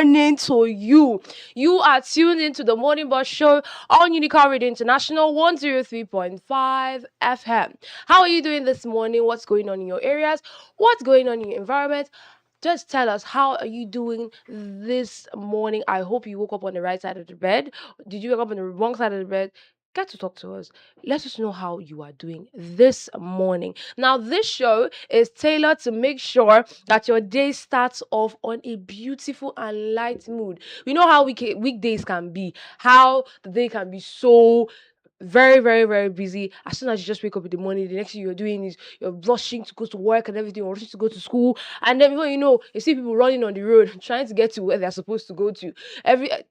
morning to you. You are tuned into the Morning Bus Show on Unicorn Radio International 103.5 FM. How are you doing this morning? What's going on in your areas? What's going on in your environment? Just tell us, how are you doing this morning? I hope you woke up on the right side of the bed. Did you wake up on the wrong side of the bed? Get to talk to us. Let us know how you are doing this morning. Now, this show is tailored to make sure that your day starts off on a beautiful and light mood. We know how weekdays can be, how the day can be so very, very, very busy. As soon as you just wake up in the morning, the next thing you're doing is you're rushing to go to work and everything, or rushing to go to school. And then before you know, you see people running on the road trying to get to where they're supposed to go to.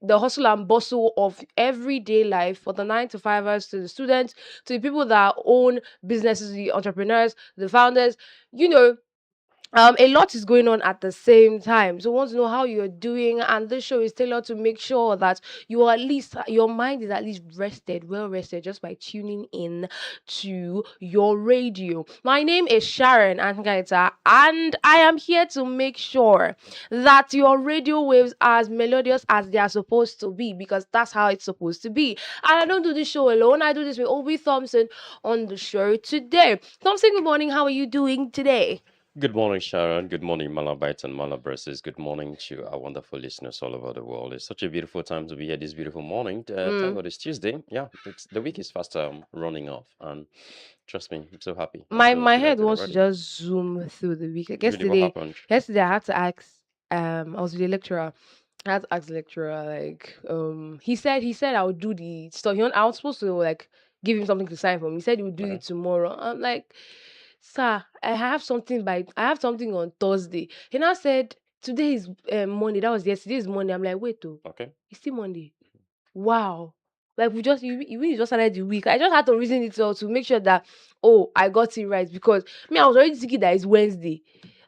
The hustle and bustle of everyday life, for the 9 to 5ers, to the students, to the people that own businesses, the entrepreneurs, the founders, you know, a lot is going on at the same time. So we want to know how you're doing, and this show is tailored to make sure that you are at least your mind is at least rested, well rested, just by tuning in to your radio. My name is Sharon Angaita, and I am here to make sure that your radio waves are as melodious as they are supposed to be, because that's how it's supposed to be. And I don't do this show alone. I do this with Obi Thompson on the show today. Thompson, good morning. How are you doing today? Good morning, Sharon. Good morning, Malabites and Malabrasses. Good morning to our wonderful listeners all over the world. It's such a beautiful time to be here this beautiful morning. Thank Mm. God it's Tuesday. Yeah, the week is fast running off, and trust me, I'm so happy. I'm My so my head delighted wants to already. just zoom through the week. Like Really, what yesterday, happened? yesterday I had to ask. I was with a lecturer. I had to ask the lecturer, like, he said I would do the stuff. I was supposed to like give him something to sign for me. He said he would do Okay. it tomorrow. I'm like, sir, I have something on Thursday. He now said today is Monday. That was yesterday. Is Monday. I'm like, wait, oh, Okay. it's still Monday. Wow. Like we just started the week. I just had to reason it out to make sure that, oh, I got it right, because me, I was already thinking that it's Wednesday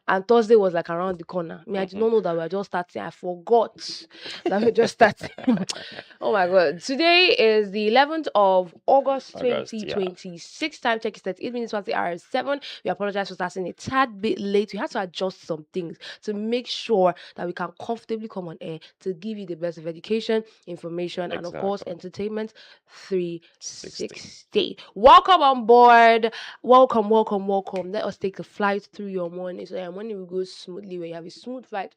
and Thursday was like around the corner. Me, I did Mm-hmm. not know that we were just starting. I forgot that we just starting. Oh my god. Today is the 11th of August August, yeah. 2026. Time check is 8 minutes past the hour is 7. We apologize for starting a tad bit late. We had to adjust some things to make sure that we can comfortably come on air to give you the best of education, information, and of course Exactly. entertainment 60. 360. Welcome on board. Welcome, welcome, welcome. Let us take a flight through your morning so your morning will go smoothly, where you have a smooth flight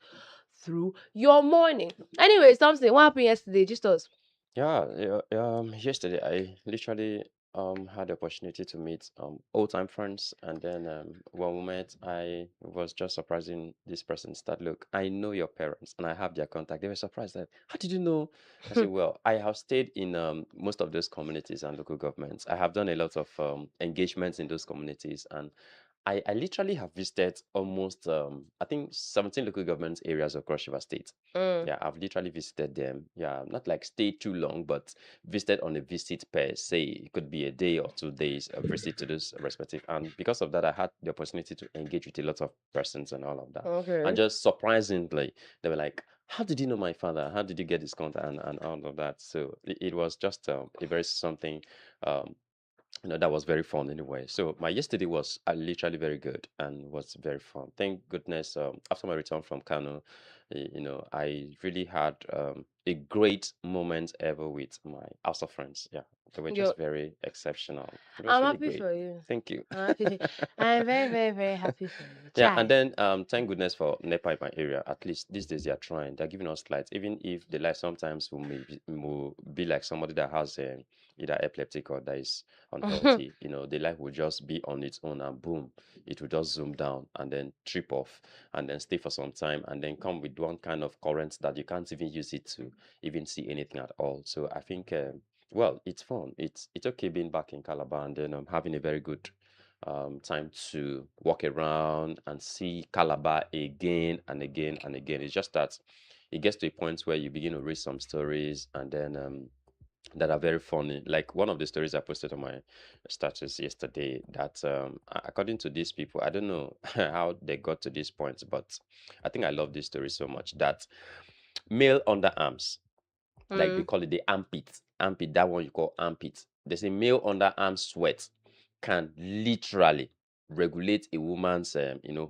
through your morning. Anyway, something what happened yesterday? Just us. Yesterday I literally had the opportunity to meet old time friends, and then one moment I was just surprising this person. Start, look, I know your parents and I have their contact. They were surprised that, how did you know? I said, well, I have stayed in most of those communities and local governments. I have done a lot of engagements in those communities, and I literally have visited almost I think 17 local government areas across River State. Mm. Yeah, I've literally visited them. Yeah, not like stay too long, but visited on a visit per se. It could be a day or 2 days, a visit to those respective. And because of that, I had the opportunity to engage with a lot of persons and all of that. And Okay. just surprisingly, they were like, how did you know my father? How did you get this contact and all of that? So it was just a very something um, that was very fun anyway. So my yesterday was literally very good and was very fun. Thank goodness. After my return from Kano, I really had a great moment ever with my house of friends. Yeah, they were Yo, just very exceptional. It was I'm really happy great. for you. Thank you. I'm happy. I'm very, very, very happy for you. Yeah, and Chai. then thank goodness for NEPA in my area. At least these days they are trying. They're giving us lights, even if the light sometimes will be like somebody that has either epileptic or that is unhealthy. The light will just be on its own, and boom, it will just zoom down and then trip off and then stay for some time and then come with one kind of current that you can't even use it to even see anything at all. So I think. Well, it's fun. It's okay being back in Calabar, and then I'm having a very good time to walk around and see Calabar again and again and again. It's just that it gets to a point where you begin to read some stories, and then that are very funny. Like one of the stories I posted on my status yesterday, that according to these people, I don't know how they got to this point, but I think I love this story so much that male underarms, like they Mm. call it the armpit, that one you call armpit. They say male underarm sweat can literally regulate a woman's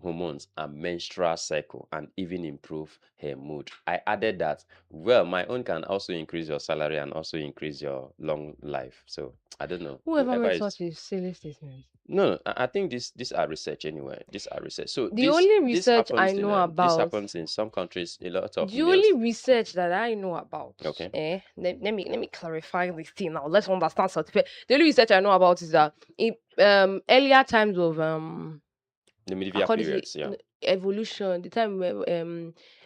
hormones and menstrual cycle, and even improve her mood. I added that, well, my own can also increase your salary and also increase your long life. So I don't know, Whoever whoever makes is. such a silly statement. No, I think these are research anyway. These are research. So The only this research I happens in know this about, happens in some countries. A lot of the males. only research that I know about, Okay. let me clarify this thing now. Let's understand something. The only research I know about is that in earlier times of The I medieval call this periods, yeah. evolution, the time where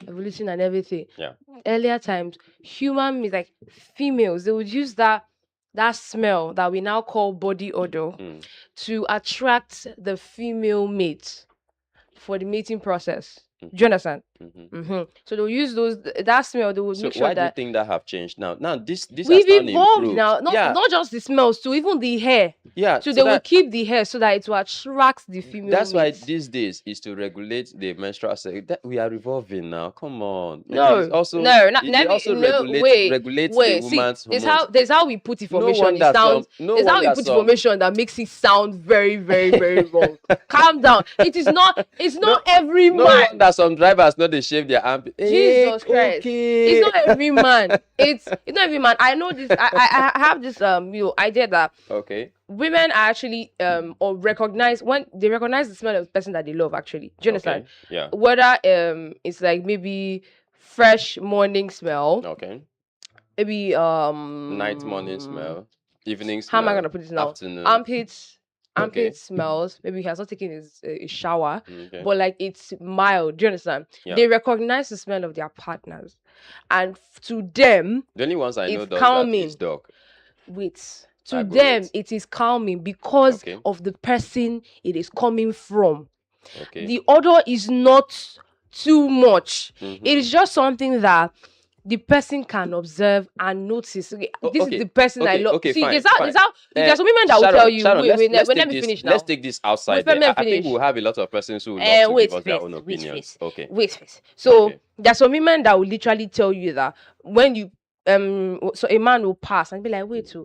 evolution and everything. Yeah. Earlier times, human means like females, they would use that smell that we now call body odor to attract the female mate for the mating process. Do you understand? So they'll use that smell. They will So make sure why do you that think that have changed now? Now this has we've now evolved improved. now. Not just the smells, too, even the hair. Yeah. So they will keep the hair so that it will attract the female. That's why mates. these days is to regulate the menstrual cycle. That we are evolving now. Come on. No, it also regulates a woman's hormones. There's how we put information. wonder It sounds. no There's how we wonder put some- information that makes it sound very, very, very wrong. Calm down. It is not. It's not every No man. wonder some drivers know they shave their armpit. Jesus Christ. Okay. It's not every man. It's not every man. I know this. I have this idea that Okay. women are actually or recognize when they recognize the smell of the person that they love. Actually, do you understand? Okay. Yeah. Whether it's like maybe fresh morning smell, Okay. maybe Night, morning smell, evening How smell. am I gonna put this now? Afternoon. Armpit Okay. smells. Maybe he has not taken a shower, Okay. but like it's mild. Do you understand? Yeah. They recognize the smell of their partners, and to them, The only ones I know it's does calming. that is dog. wait. To I go them, with. it is calming because Okay. of the person it is coming from. Okay. The odor is not too much. Mhm. It is just something that the person can observe and notice. Okay, this okay, is the person I okay, love. okay, See, fine, there's how fine. there's some women that will Sharon, tell you. Sharon, Wait, let's let take me this, finish now. Let's take this outside. Wait, let me I think finish. we'll have a lot of persons who will love to Wait give us their first, own wait opinions. first. Okay. Wait first. So Okay. there's some women that will literally tell you that when you so a man will pass and be like, wait,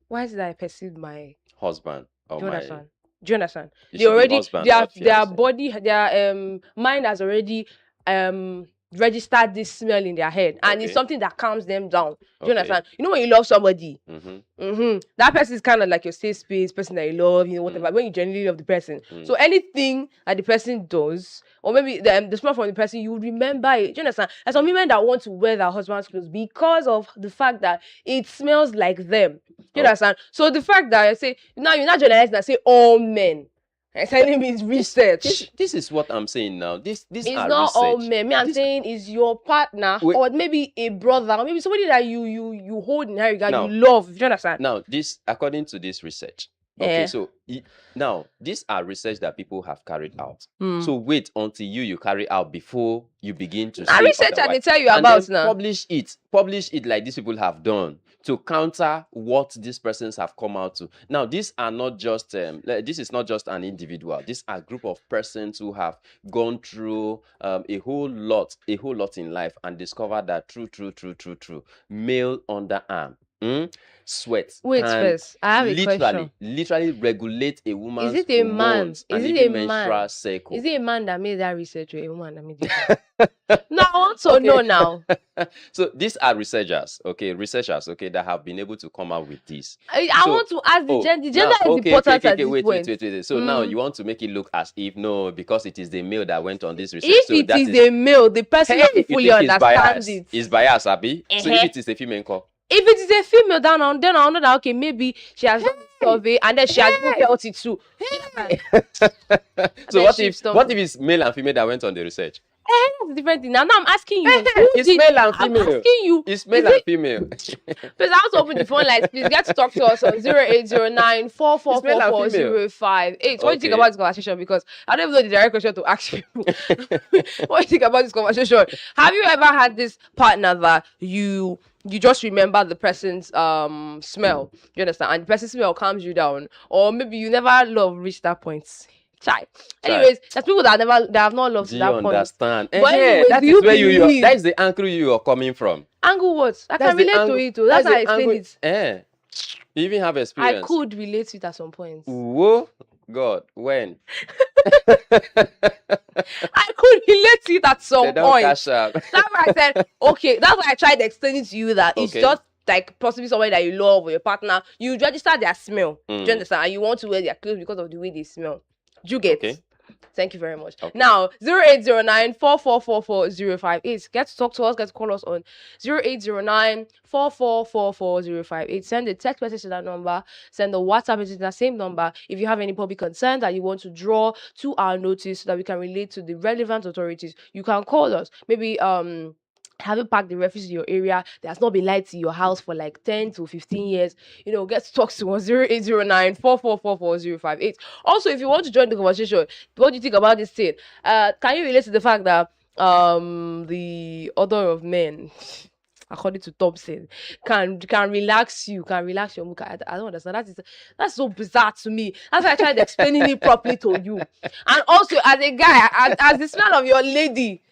why is it that I perceive my Husband or do you my. understand? Do you understand? It They should be already husband, their not their fiancé. body, their mind has already registered this smell in their head, and it's Okay. something that calms them down. Do you Okay. understand? You know when you love somebody, Mm-hmm. that person is kind of like your safe space, person that you love, whatever. When you genuinely love the person, so anything that the person does, or maybe the smell from the person, you would remember it. Do you understand? There's some women that want to wear their husband's clothes because of the fact that it smells like them. Do you understand? So the fact that I say now you're not generalizing and say all men. It's telling me it's research. This is what I'm saying now. This It's are not research. all men. Me, I'm saying is your partner, Wait. or maybe a brother, or maybe somebody that you hold in high regard, Now- you love. Do you understand? Now, this according to this research. Okay, Yeah. so now these are research that people have carried out. Mm. So wait until you carry out before you begin to I say research and they otherwise. tell you And about then now. publish it like these people have done to counter what these persons have come out to. Now, these are not just this is not just an individual. These are a group of persons who have gone through a whole lot in life and discovered that true male underarm sweat Wait can first, I have a question. literally regulate a woman's Is it a man? hormones and Is it even a man? menstrual cycle. Is it a man that made that research or a woman that made it? No, I want to know now. So these are researchers, okay, that have been able to come out with this. I So- want to ask the gender. The gender now, is important at this wait. point. So now you want to make it look as if no, because it is the male that went on this research. If so it that is a male, the person Hey, has to you fully think it's understand biased. it. It's biased, Abi. So Uh-huh. if it is a female call, If it is a female, then I'll know that okay, maybe she has done the survey and then she has felt it too. so then what she if stumbled. it's male and female that went on the research? That's a different thing. Now I'm asking you. It's male and I'm female. asking you. It's male is and female. Please, I want to open the phone lines. Please get to talk to us on 0809 It's male and female. 058. What do you think Okay. about this conversation? Because I don't even know the direct question to ask people. What do you think about this conversation? Have you ever had this partner that you just remember the person's smell? You understand? And the person's smell calms you down, or maybe you never love reach that point. Chai. Anyways, there's people that have not loved Do to you that point. understand? But Eh, anyways, that do is you where believe- that is the angle you are coming from. Angle what? I That's can the relate angle- to it too. That's how I the explain angle- it. You even have I experience. could relate to it at some point. Whoa, God, when? I could relate to it at They some don't point. cash up. That's why I said, okay, that's why I tried explaining to you that it's Okay. just like possibly somebody that you love or your partner. You register their smell. Do you Mm. understand? And you want to wear their clothes because of the way they smell. Do you get? Okay. Thank you very much. Okay. Now, 0809 Get to talk to us, get to call us on 0809 Send a text message to that number, send a WhatsApp message to that same number. If you have any public concern that you want to draw to our notice so that we can relate to the relevant authorities, you can call us. Maybe having packed the refuse in your area, there has not been lights in your house for like 10 to 15 years, get to talk to us 0809 Also, if you want to join the conversation, what do you think about this thing? Can you relate to the fact that the order of men, according to Thompson, can relax you, can relax your mood? I don't understand. That's so bizarre to me. That's why I tried explaining it properly to you. And also, as a guy, as the smell of your lady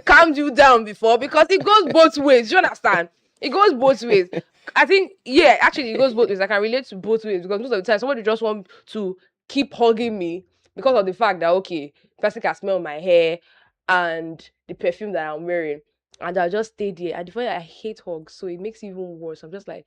calmed you down before, because it goes both ways. You understand? It goes both ways. I think, yeah, actually, it goes both ways. I can relate to both ways because most of the time, somebody just want to keep hugging me because of the fact that, okay, person can smell my hair and the perfume that I'm wearing. And I'll just stay there. And before I hate hugs, so it makes it even worse. I'm just like,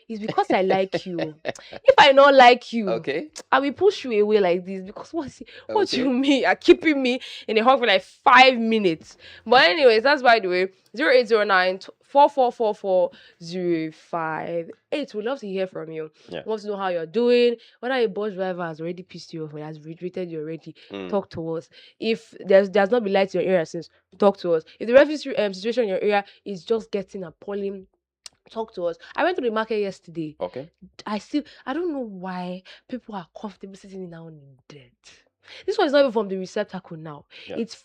it's because I like you. If I don't like you, Okay. I will push you away like this because what Okay. you mean? Are keeping me in a hug for like 5 minutes. But anyways, that's by the way, 0809 We'd love to hear from you. Yeah. We want to know how you're doing. Whether a bus driver has already pissed you off or has irritated you already, talk to us. If there's not been light in your area since, talk to us. If the refugee situation in your area is just getting appalling, talk to us. I went to the market yesterday. Okay. I don't know why people are comfortable sitting down in dirt. This one is not even from the receptacle now. Yeah. It's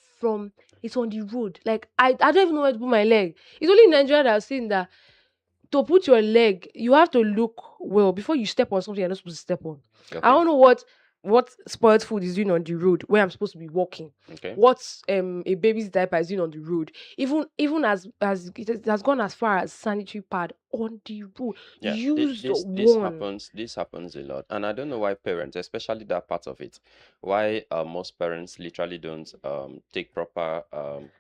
on the road. Like I don't even know where to put my leg. It's only in Nigeria that I've seen that to put your leg, you have to look well before you step on something you're not supposed to step on. Okay. I don't know what spoiled food is doing on the road where I'm supposed to be walking. Okay. What a baby's diaper is doing on the road. Even as it has gone as far as sanitary pad on the road. Yeah, Use this happens a lot, and I don't know why parents, especially that part of it, why most parents literally don't take proper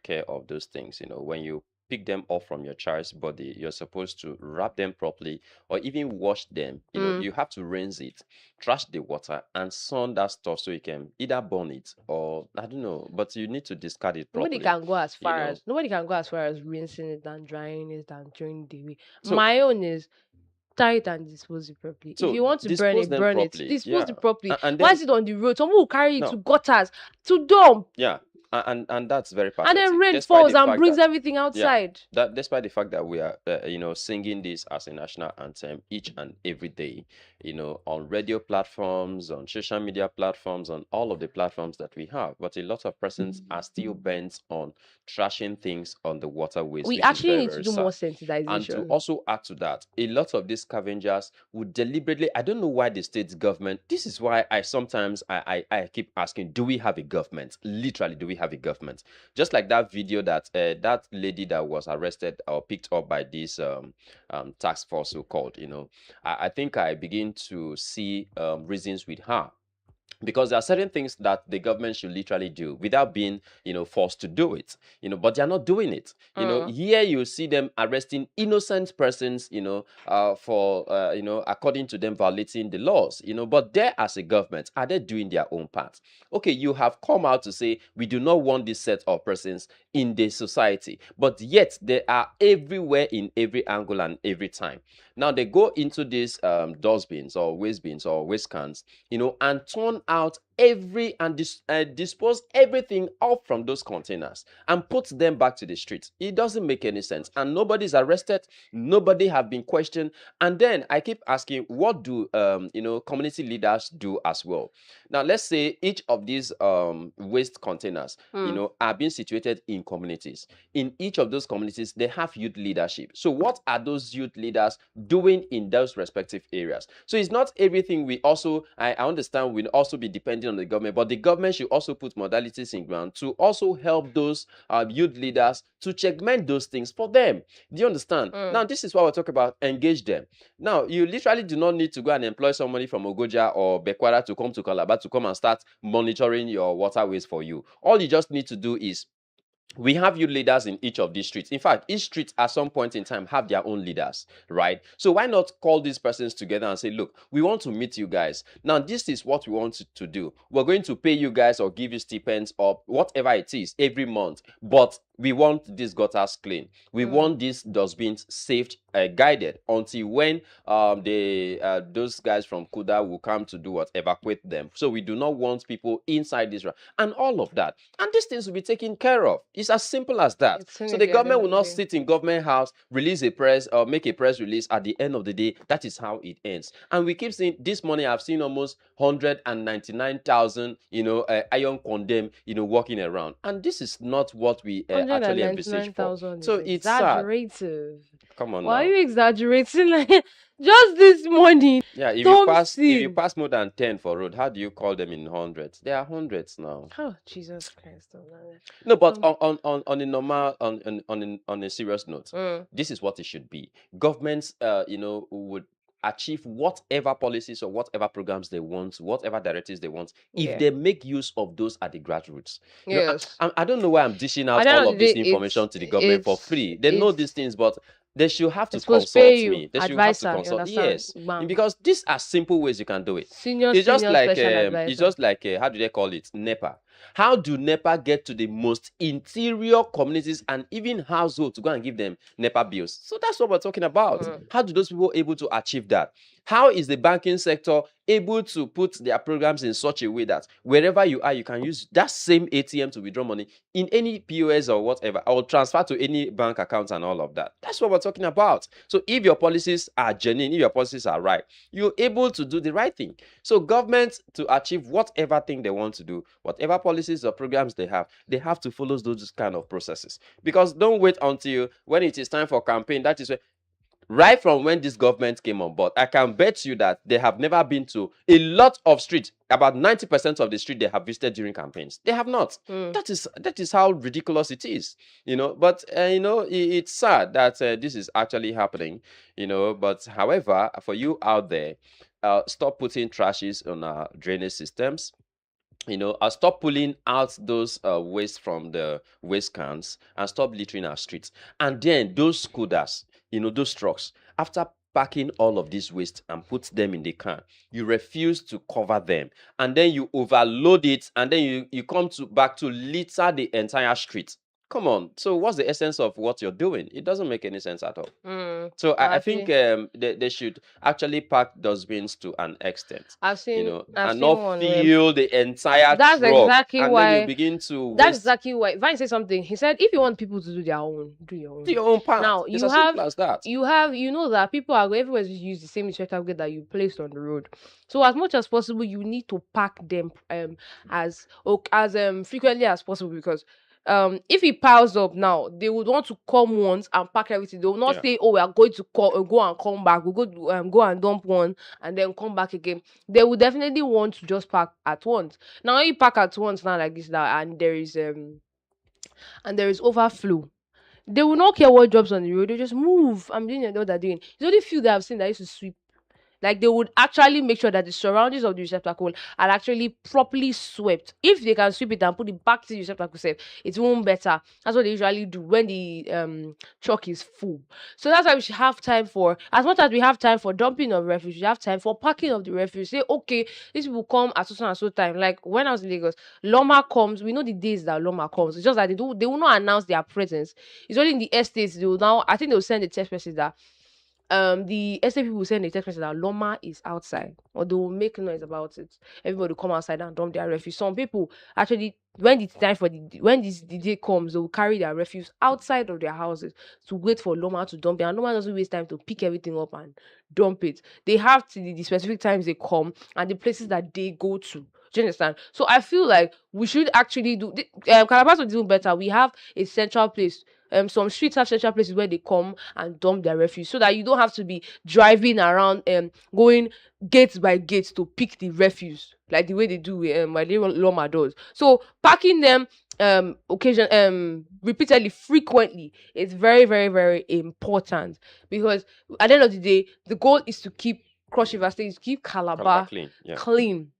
care of those things. When you pick them off from your child's body, you're supposed to wrap them properly or even wash them. You have to rinse it, trash the water, and sun that stuff so you can either burn it or I don't know, but you need to discard it properly. Nobody can go as far as rinsing it and drying it and throwing it away. So- My own is tie it and dispose it properly. So if you want to burn dispose it, them burn it. properly, Dispose yeah. it properly. And Why then- is it on the road? Someone will carry it No. to gutters, to dump, Yeah, and that's very and then pathetic, rain despite falls the and fact brings that- everything outside. that despite the fact that we are singing this as a national anthem each and every day, on radio platforms, on social media platforms, on all of the platforms that we have, but a lot of persons are still bent on trashing things on the waterways. We which is actually very, need to very do sad. more And to sensitization. also add to that, a lot of these scavengers would deliberately, I don't know why the state government, this is why I sometimes I keep asking, do we have a government? Literally, do we have a government? Just like that video that that lady that was arrested or picked up by this task force so called, I think I begin to see reasons with her. Because there are certain things that the government should literally do without being, forced to do it, but they're not doing it. Here you see them arresting innocent persons, for, according to them violating the laws, but they as a government, are they doing their own part? Okay, you have come out to say, we do not want this set of persons in the society, but yet they are everywhere in every angle and every time. Now they go into these dustbins or waste bins or waste cans, and turn out dispose everything off from those containers and put them back to the streets. It doesn't make any sense, and nobody's arrested, nobody have been questioned. And then I keep asking, what do community leaders do as well? Now let's say each of these waste containers are being situated in communities. In each of those communities they have youth leadership. So what are those youth leaders doing in those respective areas? So it's not everything. We also, I understand, we also be depending on the government, but the government should also put modalities in ground to also help those youth leaders to checkmate those things for them. Do you understand? Now, this is why we're talking about engage them. Now, you literally do not need to go and employ somebody from Ogoja or Bekwara to come to Calabar to come and start monitoring your waterways for you. All you just need to do is, we have youth leaders in each of these streets. In fact, each street at some point in time have their own leaders, right? So why not call these persons together and say, look, we want to meet you guys. Now, this is what we want to do. We're going to pay you guys or give you stipends or whatever it is every month, but we want these gutters clean. We want these dustbins saved, guided until when those guys from Kuda will come to do what, evacuate them. So we do not want people inside this, and all of that. And these things will be taken care of. It's as simple as that. So the government will not sit in government house, release a press or make a press release. At the end of the day, that is how it ends. And we keep seeing this morning. I've seen almost 199,000, iron condemn, walking around. And this is not what we actually envisage for. So it's exaggerative. Come on, why now. are you exaggerating? Like, just this morning. Yeah, if you pass more than 10 for road, how do you call them in hundreds? They are hundreds now. Oh, Jesus Christ! No, but on a normal, on a serious note, this is what it should be. Governments, would achieve whatever policies or whatever programs they want, whatever directives they want, if they make use of those at the grassroots. Yes. I don't know why I'm dishing out all of this information to the government for free. They know these things, but they should have to consult me. They should have to consult. Yes, because these are simple ways you can do it. It's just like how do they call it? NEPA. How do NEPA get to the most interior communities and even households to go and give them NEPA bills? So that's what we're talking about. How do those people able to achieve that? How is the banking sector able to put their programs in such a way that wherever you are, you can use that same ATM to withdraw money in any POS or whatever, or transfer to any bank account and all of that? That's what we're talking about. So if your policies are genuine, if your policies are right, you're able to do the right thing. So governments, to achieve whatever thing they want to do, whatever policies or programs they have to follow those kind of processes. Because don't wait until when it is time for campaign. That is where, right from when this government came on board, I can bet you that they have never been to a lot of streets. About 90% of the street they have visited during campaigns, they have not. That is how ridiculous it is, But it's sad that this is actually happening, But however, for you out there, stop putting trashes on our drainage systems. Stop pulling out those waste from the waste cans and stop littering our streets. And then those scooters, those trucks, after packing all of this waste and put them in the car, you refuse to cover them, and then you overload it, and then you come back to litter the entire street. Come on. So what's the essence of what you're doing? It doesn't make any sense at all. So I think they should actually pack dustbins to an extent. I've seen, and not fill the entire that's truck. Exactly and why then you begin to that's exactly why Vine said something. He said, if you want people to do their own, do your own. Do your own part. Now it's as simple as that. you know that people are everywhere to use the same disinfectant that you placed on the road. So as much as possible, you need to pack them as frequently as possible, because if it piles up now, they would want to come once and pack everything. They will not say, oh, we are going to go and come back. We'll go and dump one and then come back again. They will definitely want to just pack at once. Now, when you pack at once now like this now, and there is overflow, they will not care what jobs on the road. They just move. I'm doing what they're doing. It's only few that I've seen that used to sweep. Like, they would actually make sure that the surroundings of the receptacle are actually properly swept. If they can sweep it and put it back to the receptacle safe, it's even better. That's what they usually do when the truck is full. So that's why we should have time for, as much as we have time for dumping of refuse, we have time for packing of the refuse. Say, okay, these people come at so and so time. Like when I was in Lagos, Loma comes. We know the days that Loma comes. It's just that they will not announce their presence. It's only in the estates. They will now, I think they will send a text message that the estate people will send a text message that Loma is outside, or they will make noise about it. Everybody will come outside and dump their refuse. Some people actually, when it's time for the day comes, they will carry their refuse outside of their houses to wait for Loma to dump it. And Loma doesn't waste time to pick everything up and dump it. They have to the specific times they come and the places that they go to. Do you understand? So I feel like we should actually do Calabar to do better. We have a central place. Some streets have central places where they come and dump their refuse, so that you don't have to be driving around going gate by gate to pick the refuse. like the way they do my little Loma does. So packing them repeatedly, frequently, is very, very, very important, because at the end of the day, the goal is to keep Cross River State, is to keep Calabar Calabar clean. Yeah. clean.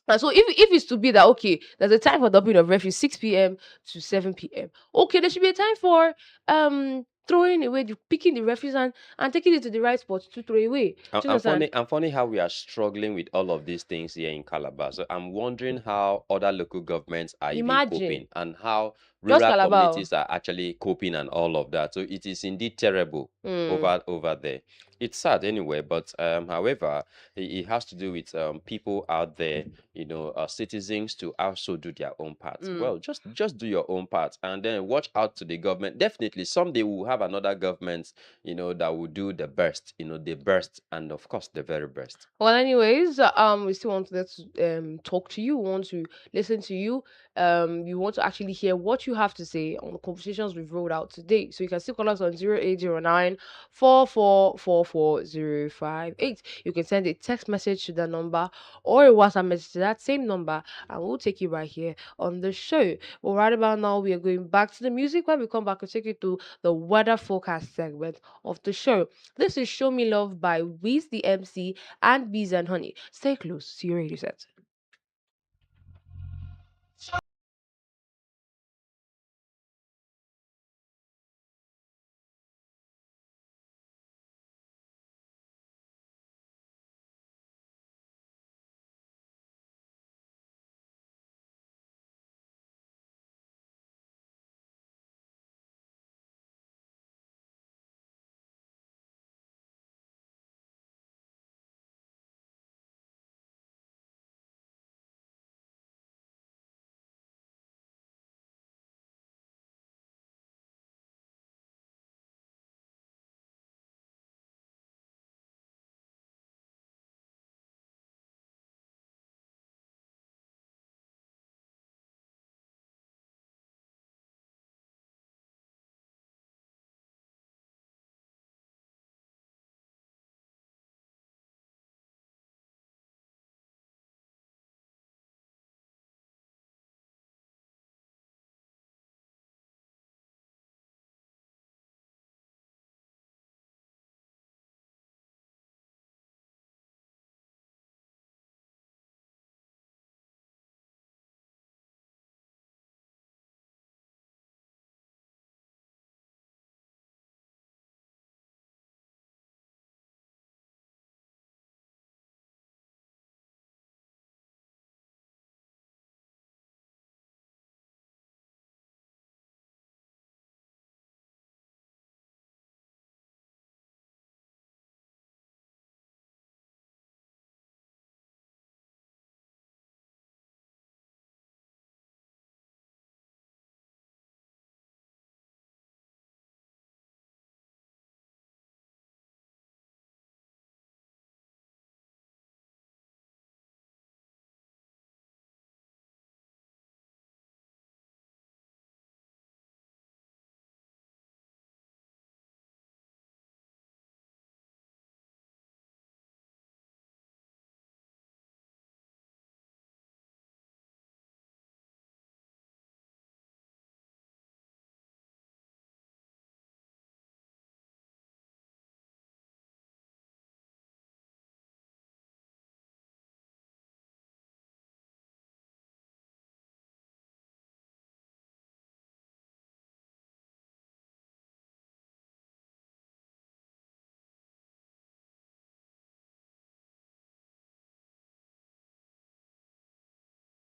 And so if it's to be that, okay, there's a time for dumping of refuse 6 p.m. to 7 p.m. Okay, there should be a time for throwing away, picking the refuse and taking it to the right spot to throw away. Do you understand? And funny how we are struggling with all of these things here in Calabar. So I'm wondering how other local governments are even Imagine. coping, and how Just rural Calabar. communities are actually coping and all of that. So it is indeed terrible Mm, over there. It's sad anyway, but however, it has to do with people out there, citizens, to also do their own part. mm. Well, just do your own part, and then watch out to the government. Definitely someday we'll have another government, that will do the best, the best, and of course the very best. Well, anyways, we still want to talk to you. We want to listen to you. We want to actually hear what you have to say on the conversations we've rolled out today. So you can still call us on 0809 4444 058. You can send a text message to that number or a WhatsApp message to that same number, and we'll take you right here on the show. Well, right about now, we are going back to the music. When we come back, we'll take you to the weather forecast segment of the show. This is Show Me Love by Wiz the MC and Bees and Honey. Stay close to your radio set.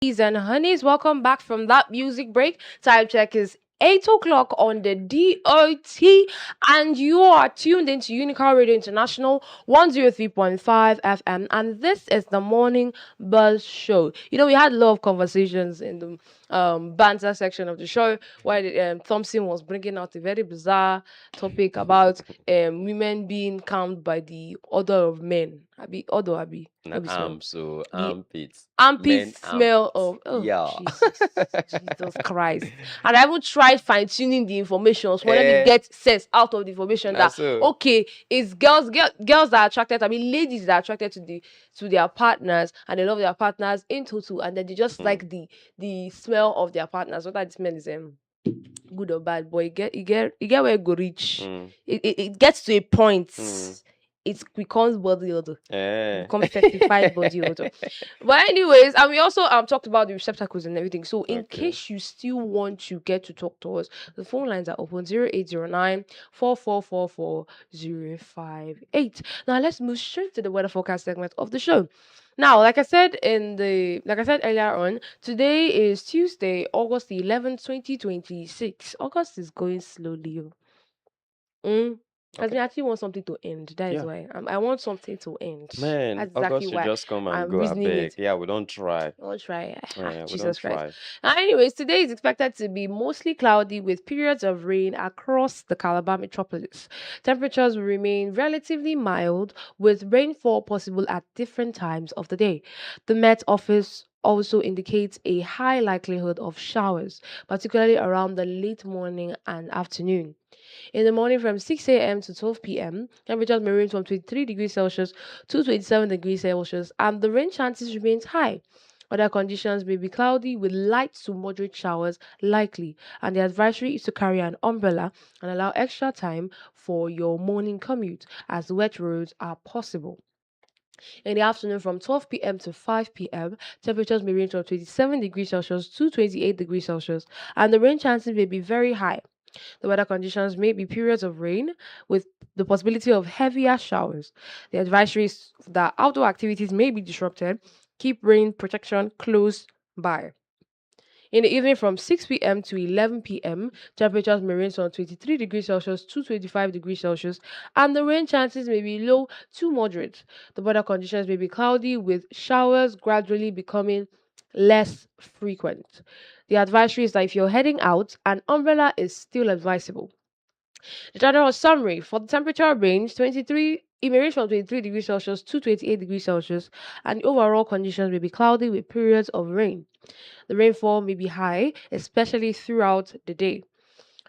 Bees and Honeys, welcome back from that music break. Time check is 8 o'clock on the DOT, and you are tuned into Unicorn Radio International 103.5 FM, and this is the Morning Buzz Show. We had a lot of conversations in the banter section of the show where Thompson was bringing out a very bizarre topic about women being calmed by the order of men. Abi. Not No be smell. arms, so The armpits. armpit Men smell armpits. of, oh Yeah. Jesus Christ. And I even tried fine-tuning the information. So let me Eh, get sense out of the information na that so. okay, it's girls that are attracted, I mean ladies that are attracted to their partners and they love their partners in total, and then they just Mm, like the smell of their partners, whether the smell is good or bad, but you get where it go reach. mm, It gets to a point. mm. It becomes body odor. It Eh. becomes certified body odor. But anyways, and we also talked about the receptacles and everything. So in Okay. case you still want to get to talk to us, the phone lines are open 0809 4444 058. Now let's move straight to the weather forecast segment of the show. Now, like I said earlier on, today is Tuesday, August 11th, 2026. August is going slowly. Oh. Mm. As Okay. me, I actually want something to end. That is Yeah. why I want something to end. Man, That's exactly August should why just come and I'm go. I reasoning beg. it. Yeah, we don't try. I'll try. We don't Jesus Christ. try. Anyways, today is expected to be mostly cloudy with periods of rain across the Calabar metropolis. Temperatures will remain relatively mild with rainfall possible at different times of the day. The Met Office also indicates a high likelihood of showers, particularly around the late morning and afternoon. In the morning from 6 a.m. to 12 p.m., temperatures may range from 23 degrees Celsius to 27 degrees Celsius, and the rain chances remains high. Other conditions may be cloudy with light to moderate showers likely, and the advisory is to carry an umbrella and allow extra time for your morning commute as wet roads are possible. In the afternoon from 12 p.m. to 5 p.m., temperatures may range from 27 degrees Celsius to 28 degrees Celsius, and the rain chances may be very high. The weather conditions may be periods of rain with the possibility of heavier showers. The advisory is that outdoor activities may be disrupted. Keep rain protection close by. In the evening from 6 p.m. to 11 p.m., temperatures may range from 23 degrees Celsius to 25 degrees Celsius, and the rain chances may be low to moderate. The weather conditions may be cloudy with showers gradually becoming less frequent. The advisory is that if you're heading out, an umbrella is still advisable. The general summary for the temperature range 23 it may range from 23 degrees Celsius to 28 degrees Celsius, and the overall conditions may be cloudy with periods of rain. The rainfall may be high, especially throughout the day.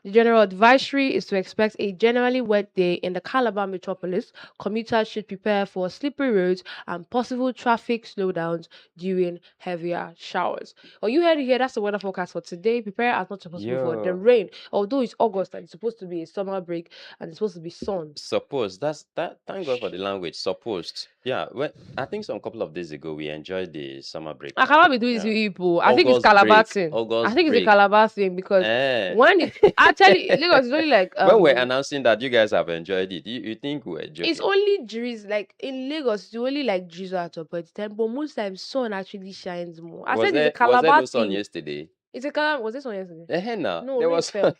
The general advisory is to expect a generally wet day in the Calabar metropolis. Commuters should prepare for slippery roads and possible traffic slowdowns during heavier showers. Oh, you heard it here. That's the weather forecast for today. Prepare as much as possible for the Yo. rain. Although it's August and it's supposed to be a summer break and it's supposed to be sun. Supposed. That's that. Thank God for the language. Supposed. Yeah. Well, I think some couple of days ago we enjoyed the summer break I now. cannot be doing this Yeah. with people. I think it's August Calabar break. thing. I August think it's a break. Calabar thing because Eh. when it actually Lagos is only like When we're announcing that you guys have enjoyed it, you think we're it's joking? only drizzle. Like in Lagos, it's only like drizzle at a point in time, but most times sun actually shines more. I Was said it's a there Calabar no sun thing. yesterday? It's a Calabar. Was this one yesterday? Now No, there rain was fell.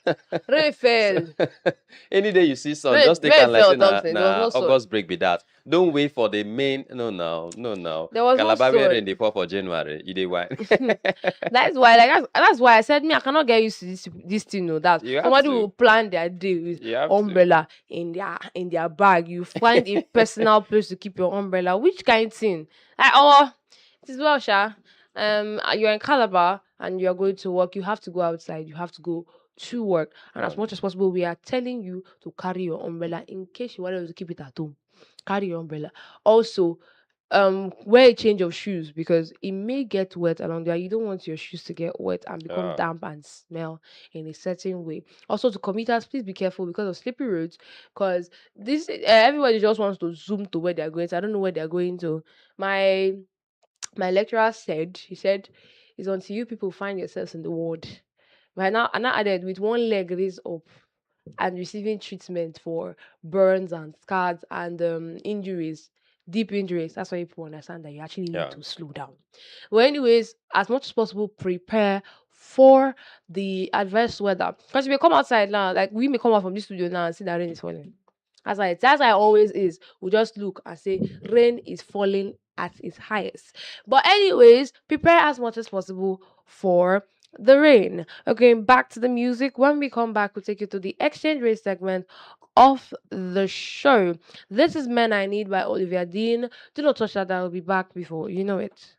Rain so, fell. any day you see sun, Rain, just take rain and like fell, say na Thompson. There was no sun. August break be that. Don't wait for the main. No, no, no, no. There was no Calabar sun. rain dey fall for January. You dey why? That's why, like that's why I said me, I cannot get used to this thing. No, that You have somebody to. will plan their day with You have to. umbrella in their bag. You find a personal place to keep your umbrella. Which kind thing? Like, oh, it is well, Sha. You're in Calabar and you're going to work. You have to go outside. You have to go to work, and as much as possible, we are telling you to carry your umbrella in case you want to keep it at home. Carry your umbrella. Also, wear a change of shoes because it may get wet along there. You don't want your shoes to get wet and become Uh, damp and smell in a certain way. Also, to commuters, please be careful because of slippery roads. Because this everybody just wants to zoom to where they're going. So I don't know where they're going to. My lecturer said he said it's until you people find yourselves in the ward. But now, and I added with one leg raised up and receiving treatment for burns and scars and injuries, deep injuries. That's why people understand that you actually need yeah. to slow down. Well, anyways, as much as possible, prepare for the adverse weather. Because you may come outside now, like we may come out from this studio now and see that rain is falling. That's how it always is. We just look and say rain is falling at its highest. But anyways, prepare as much as possible for the rain. Okay, back to the music. When we come back, we'll take you to the exchange rate segment of the show. This is Men I Need by Olivia Dean. Do not touch that, I will be back before you know it.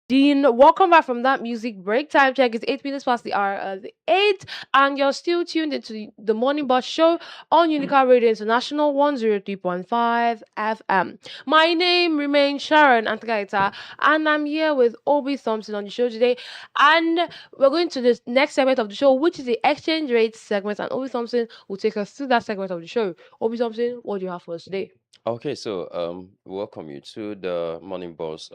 Dean, welcome back from that music break. Time check is 8 minutes past the hour of the 8, and you're still tuned into the Morning Bus Show on Unica Radio International 103.5 FM. My name remains Sharon Antagaita, and I'm here with Obi Thompson on the show today. And we're going to this next segment of the show, which is the exchange rate segment, and Obi Thompson will take us through that segment of the show. Obi Thompson, what do you have for us today? Okay, so welcome you to the Morning Boss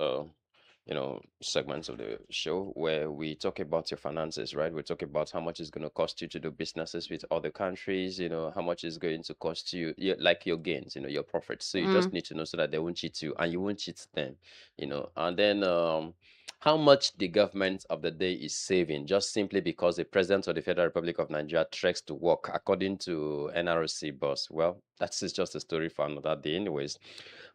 segments of the show where we talk about your finances, right? We talk about how much it's going to cost you to do businesses with other countries, how much it's going to cost you, like your gains, your profits. So you just Mm. need to know so that they won't cheat you and you won't cheat them, and then how much the government of the day is saving just simply because the president of the Federal Republic of Nigeria treks to work, according to NRC boss. Well, that's just a story for another day, anyways.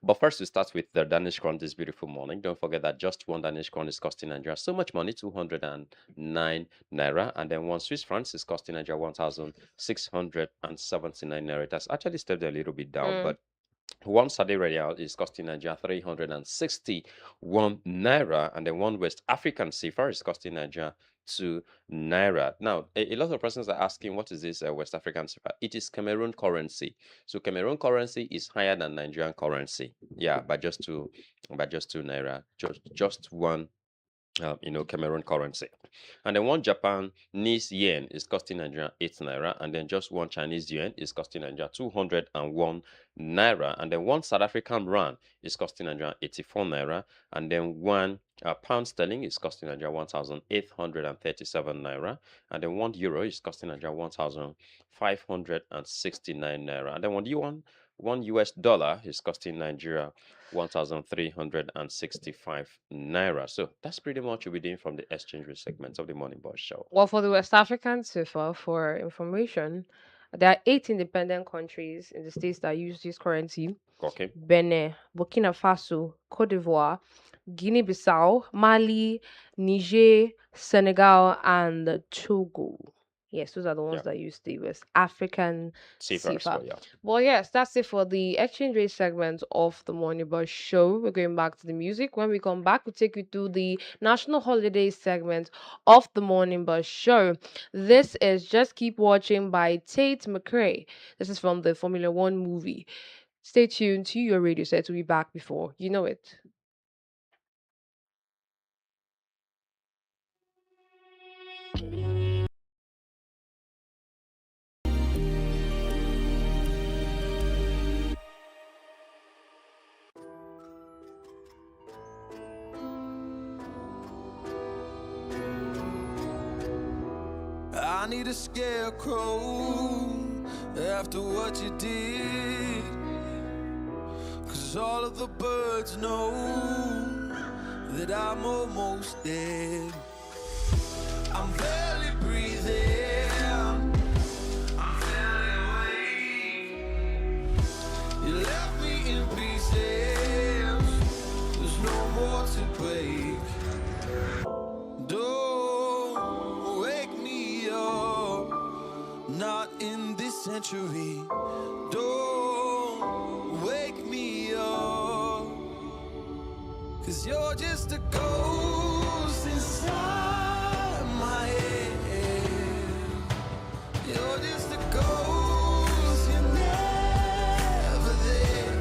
But first, we start with the Danish crown this beautiful morning. Don't forget that just one Danish crown is costing Nigeria so much money, 209 naira. And then one Swiss franc is costing Nigeria 1,679 naira. It has actually stepped a little bit down, Mm. but one Saudi Real is costing Nigeria 361 naira, and then one West African CFA is costing Nigeria 2 naira. Now, a lot of persons are asking, what is this West African CFA? It is Cameroon currency. So Cameroon currency is higher than Nigerian currency. Yeah, by just two naira, just one Cameroon currency. And then one Japanese yen is costing Nigeria 8 naira, and then just one Chinese yuan is costing Nigeria 201 naira, and then one South African rand is costing Nigeria 84 naira, and then one pound sterling is costing Nigeria 1,837 naira, and then one euro is costing Nigeria 1,569 naira, and then one yuan $1 is costing Nigeria 1,365 naira. So that's pretty much what we're doing from the exchange rate segment of the Morning Boss Show. Well, for the West African CFA, for information, there are 8 independent countries in the states that use this currency: Okay. Benin, Burkina Faso, Cote d'Ivoire, Guinea-Bissau, Mali, Niger, Senegal, and Togo. Yes, those are the ones Yeah. that use the West African Safer CFA. for yeah. Well, yes, that's it for the exchange rate segment of the Morning Buzz show. We're going back to the music. When we come back, we'll take you through the national holiday segment of the Morning Buzz show. This is Just Keep Watching by Tate McRae. This is from the Formula One movie. Stay tuned to your radio set. We'll be back before you know it. I need a scarecrow after what you did, 'cause all of the birds know that I'm almost dead. I'm barely breathing, I'm barely awake. You left me in pieces, there's no more to break. Don't wake me up, not in this century. Don't wake me up, 'cause you're just a ghost inside my head. You're just a ghost, you're never there.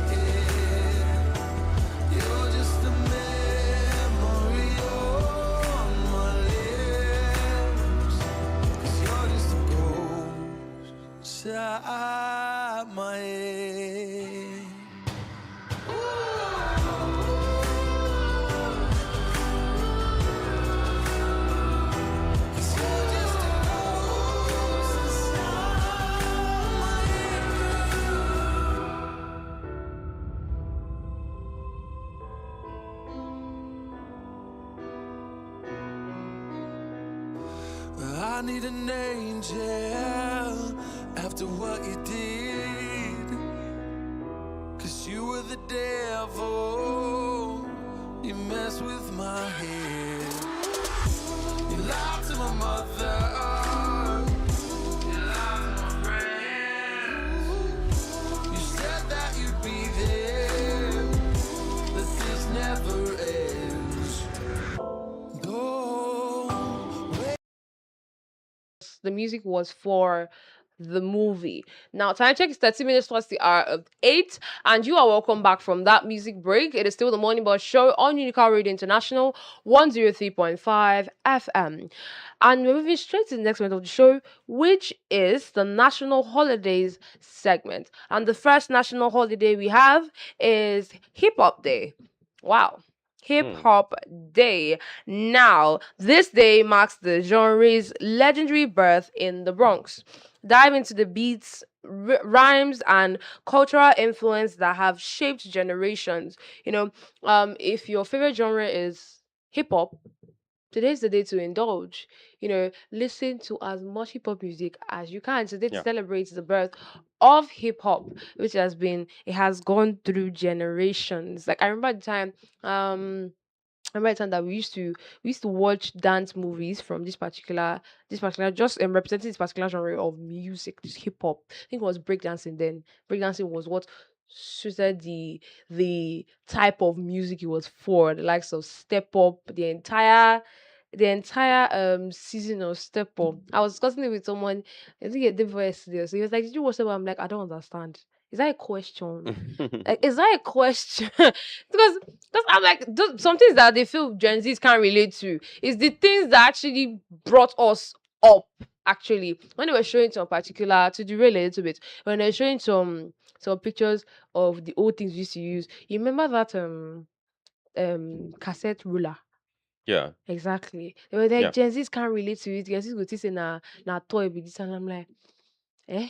You're just a memory on my lips, 'cause you're just a ghost inside my head. I need an angel after what you did, 'cause you were the devil, you messed with my head. You lied to my mother, you lied to my friends. You said that you'd be there, but this never ends. The music was for the movie. Now, time check is 30 minutes past the hour of 8, and you are welcome back from that music break. It is still the Morning Bus Show on Unical Radio International 103.5 FM. And we're moving straight to the next segment of the show, which is the National Holidays segment. And the first national holiday we have is Hip Hop Day. Wow. Hip Hop Day. Now, this day marks the genre's legendary birth in the Bronx. Dive into the beats, rhymes, and cultural influence that have shaped generations. If your favorite genre is hip hop, today's the day to indulge. Listen to as much hip hop music as you can. Today Yeah. celebrates the birth of hip hop, which it has gone through generations. Like I remember the time, I remember the time that we used to watch dance movies from this particular just representing this particular genre of music, this hip hop. I think it was breakdancing then. Breakdancing was what suited the type of music it was for, the likes of Step Up, the entire season of Step Up. I was discussing it with someone, I think it did for yesterday. So he was like, "Did you watch Step Up?" I'm like, "I don't understand. Is that a question? Like, is that a question?" Because I'm like, some things that they feel Gen Zs can't relate to is the things that actually brought us up. Actually, when they were showing some particular, to derail a little bit, when they're showing some pictures of the old things we used to use, you remember that cassette ruler? Yeah. Exactly. They were like, Yeah. Gen Zs can't relate to it. Gen Zs go think say na toy be this, and I'm like, eh?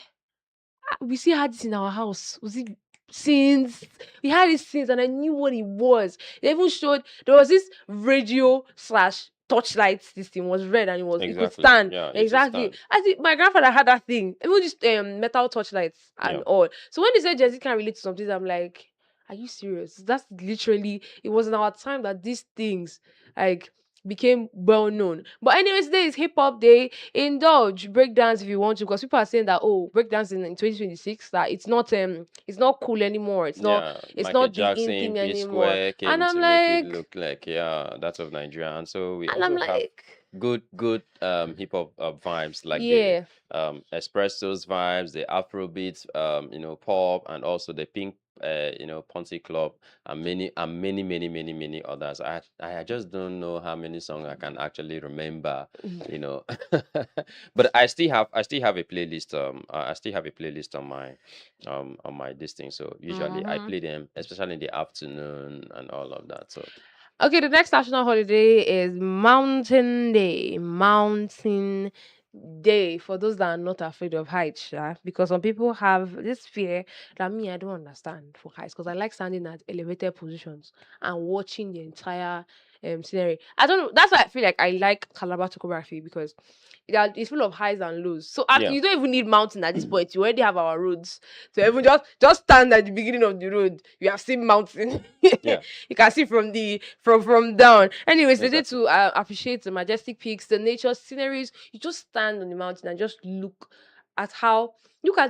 We still had this in our house. Was it? since we had it since, and I knew what it was. They even showed there was this radio slash torchlight. This thing was red and it could Exactly. stand. Yeah, it should Exactly. stand. I think my grandfather had that thing. Even just metal torchlights and Yeah. all. So when they said Gen Z can't relate to some things, I'm like, are you serious? That's literally, it was in our time that these things like became well known. But anyways, today is hip hop day. Indulge breakdance if you want to, because people are saying that, oh, breakdance in 2026, that it's not cool anymore. Yeah, It's Michael not the in Jackson, thing P anymore. Square And came I'm to make it like, look like, yeah, that's of Nigeria. And so we and I'm also have like, good hip hop vibes, like the yeah. espressos vibes, the Afrobeats, pop, and also the pink Ponty Club, and many others. I just don't know how many songs I can actually remember, you know. But I still have a playlist. I still have a playlist on my this thing. So usually I Mhm. play them, especially in the afternoon and all of that. So Okay, the next national holiday is Mountain Day. Mountain Day, for those that are not afraid of heights, because some people have this fear that me, I don't understand for heights, because I like standing at elevated positions and watching the entire scenery. I don't know. That's why I feel like I like Calabar topography, because it's full of highs and lows. So yeah, you don't even need mountain at this point. You already have our roads. So even just stand at the beginning of the road. You have seen mountain. yeah, You can see from down. Anyways, they need exactly. to appreciate the majestic peaks, the nature sceneries. You just stand on the mountain and just look at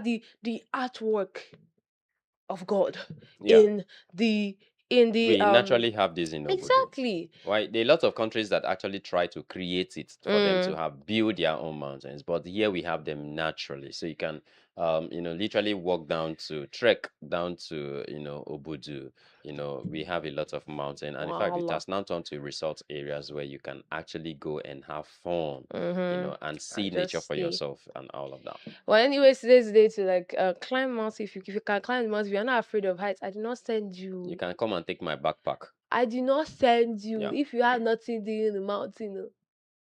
the artwork of God Yeah. in the We naturally have this in Obodo. exactly. Why there are lots of countries that actually try to create it for them to Mm, have build their own mountains, but here we have them naturally. So you can, literally walk down to trek down to Obudu. We have a lot of mountain, and in fact, it voila. has now turned to resort areas where you can actually go and have fun, and see And nature just for stay. yourself and all of that. Well, anyways, today's the day to like climb mountain. If you can climb the mountain, if you're not afraid of heights, I did not send You you. can come and take my backpack. I did not send you. Yeah. If you have nothing doing in the mountain,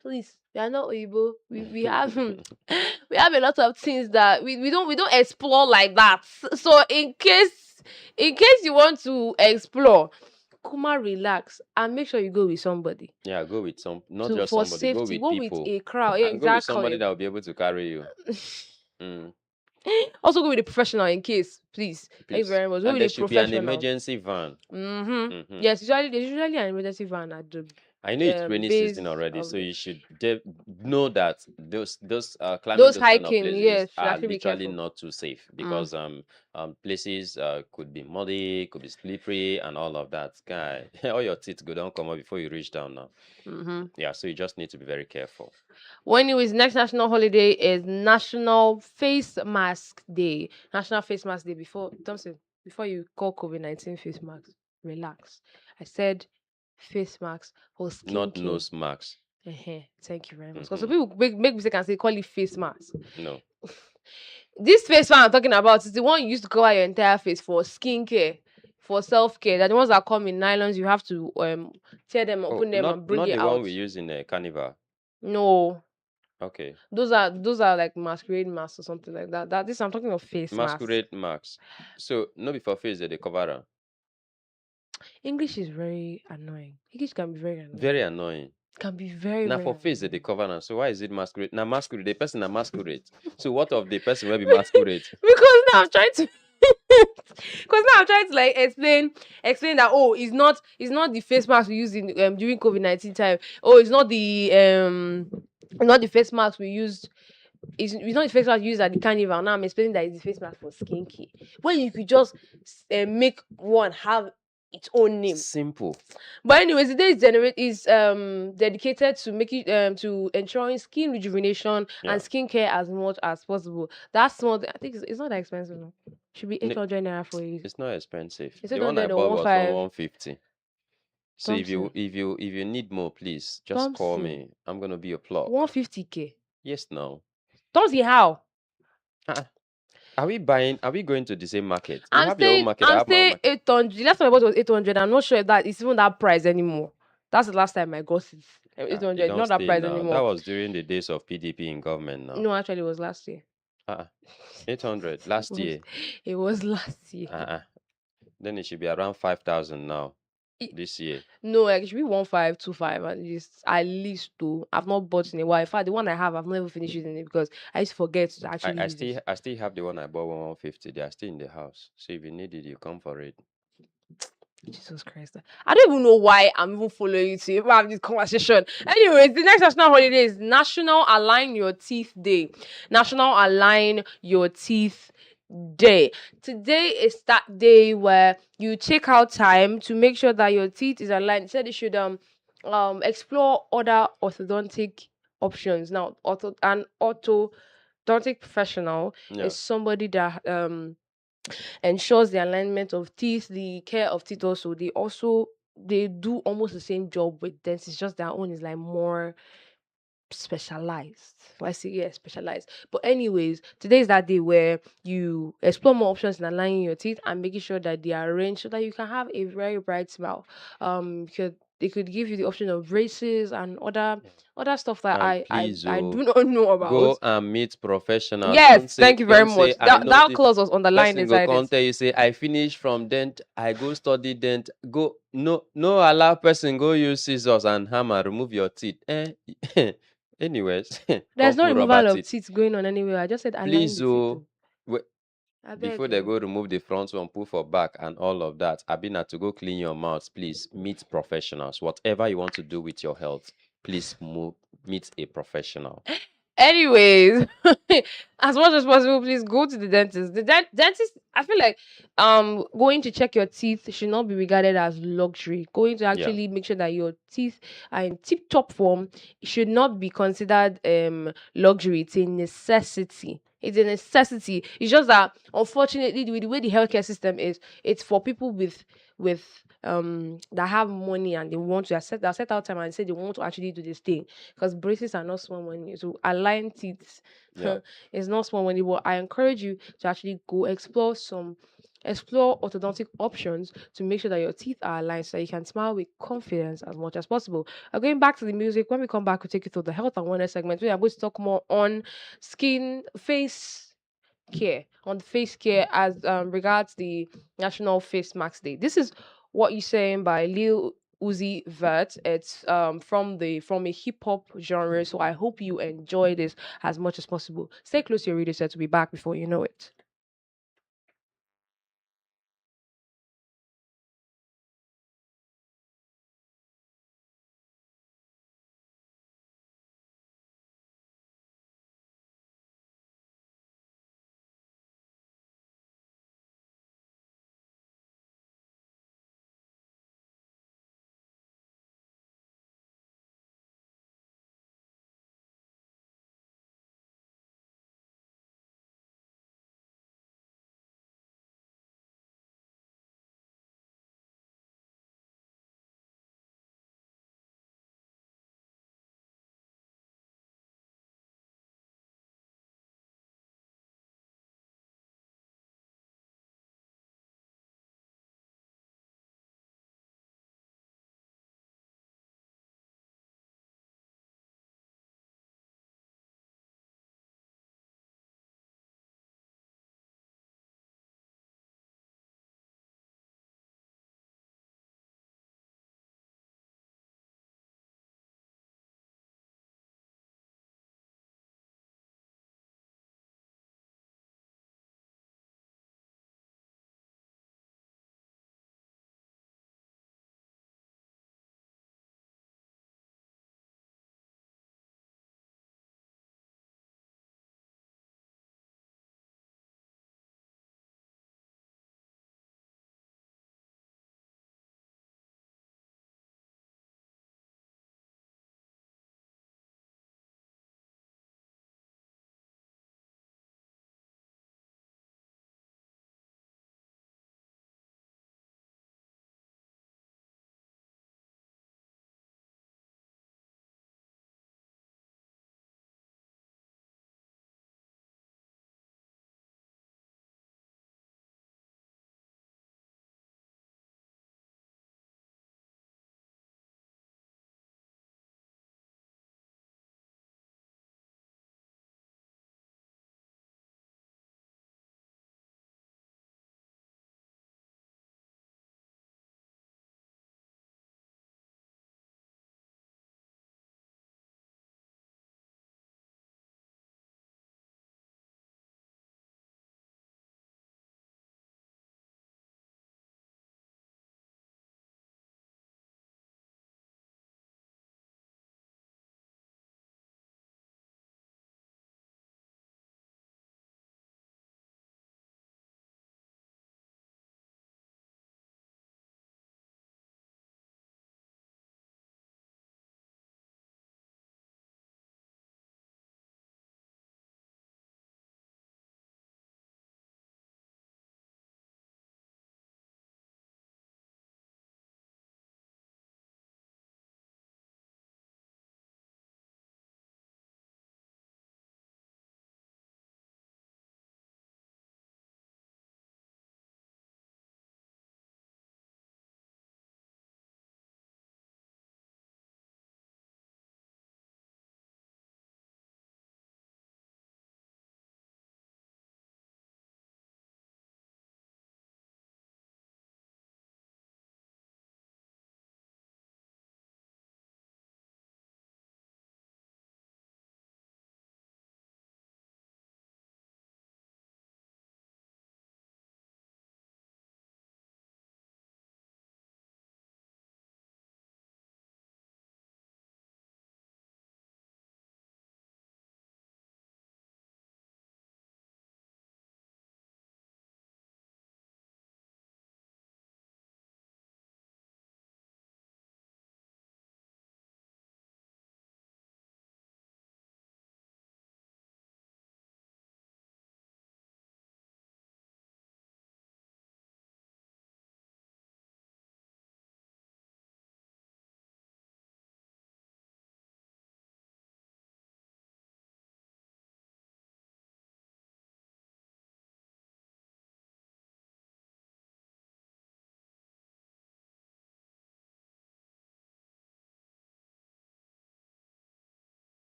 please. We are not Oyibo. We have we have a lot of things that we don't explore like that. So in case you want to explore, Kuma relax and make sure you go with somebody Yeah, go with not to just for somebody, go safety. with Go with people. a crowd. Yeah, And go with somebody exactly. that will be able to carry you. Mm, Also go with a professional in case, please. Thank you please. very much. Go And with there a should be an professional. emergency van. Mm-hmm. Yes, there's usually an emergency van at the I know it's rainy season base already, of so the you should know that those climbing those those kind of hiking. places Yes, should are actually be literally careful. not too safe, Mm. because places could be muddy, could be slippery, and all of that. Guy, all your teeth go down, come up before you reach down now. Mm-hmm. Yeah, so you just need to be very careful. Well, anyways, next national holiday is National Face Mask Day. National Face Mask Day. Thompson, before you call COVID-19 face masks, relax. I said face masks for Not skincare. nose marks. Thank you very much. Because Mm-hmm. some people make mistake and say call it face mask. No. This face mask I'm talking about is the one you use to cover your entire face for skincare, for self-care. They're the ones that come in nylons. You have to tear them, Oh, open them, not and bring not it the one out. we use in a carnival. No, Okay. those are like masquerade masks or something like that. This I'm talking of face masks. Masquerade marks. So no before face that they cover am. English is very annoying. English can be very annoying. Very annoying. Can be very Now very for face that they annoying. cover am. So why is it masquerade? Now masquerade, the person na masquerade. So what of the person will be masquerade? Because now I'm trying to because now I'm trying to like explain that, oh, it's not the face mask we use in during COVID-19 time. Oh, it's not the face mask we used. It's not the face mask used at the carnival. Now I'm explaining that it's the face mask for skincare. When you could just make one have its own name. Simple. But anyways, the day is dedicated to making to ensuring skin rejuvenation Yeah. and skincare as much as possible. That's small. I think it's not that expensive. No. Should be N- 800 naira for you. It's not expensive. It's The one I 800 or bought was for 15. 150. So if you Thompson. if you need more, please just call Thompson. me. I'm gonna be your plug. 150k. Yes, no. Thompson, how? Are we going to the same market? You I'm have your own saying market, I I'm have my own saying market. 800. The last time I bought was 800. I'm not sure if that it's even that price anymore. That's the last time I got it. You 800. don't Not that stay price now. That anymore. was during the days of PDP in government now. No, actually, it was last year. 800 last year. It was last year. Then it should be around 5,000 now I- this year. No, like it should be 1525 at least. At least two. I've not bought in a while. In fact, the one I have, I've never finished using it because I used to forget to I, actually I use it. still I still have the one I bought 150. They are still in the house. So if you need it, you come for it. Jesus Christ. I don't even know why I'm even following you to even have this conversation. Anyways, the next national holiday is National Align Your Teeth Day. National Align Your Teeth Day. Today is that day where you take out time to make sure that your teeth is aligned. It said you should explore other orthodontic options. Now, orthodontic professional Yeah. is somebody that ensures the alignment of teeth, the care of teeth also they do almost the same job with dentists, just their own is like more specialized. I say yeah, specialized. But anyways, today is that day where you explore more options in aligning your teeth and making sure that they are arranged so that you can have a very bright smile. They could give you the option of braces and other stuff that And I please, I do not know go about. and meet professionals. Yes, thank you very Don't say much. I know That the clause was underlined person go inside come it. tell you say I finish from dent, I go study dent. Go no allow person go use scissors and hammer remove your teeth. Anyways, There's come no put rubber removal of teeth. teeth going on anywhere. I just said align Please, the teeth. Oh. I beg before they you. go remove the front one, put for back and all of that, Abina, to go clean your mouth, please meet professionals. Whatever you want to do with your health, please meet a professional. Anyways, as much as possible, please go to the dentist. The dentist, I feel like going to check your teeth should not be regarded as luxury. Going to Yeah. actually make sure that your teeth are in tip top form should not be considered luxury. It's a necessity. It's a necessity. It's just that unfortunately, with the way the healthcare system is, it's for people with that have money and they want to they'll set out time and say they want to actually do this thing because braces are not small money. So align teeth Yeah. is not small money. But I encourage you to actually go explore orthodontic options to make sure that your teeth are aligned so that you can smile with confidence as much as possible. Going back to the music, when we come back, we'll take you through the health and wellness segment. We are going to talk more on face care, on the face care as regards the National Face Mask Day. This is what you saying by Lil Uzi Vert. It's from a hip hop genre, so I hope you enjoy this as much as possible. Stay close to your radio set to be back before you know it.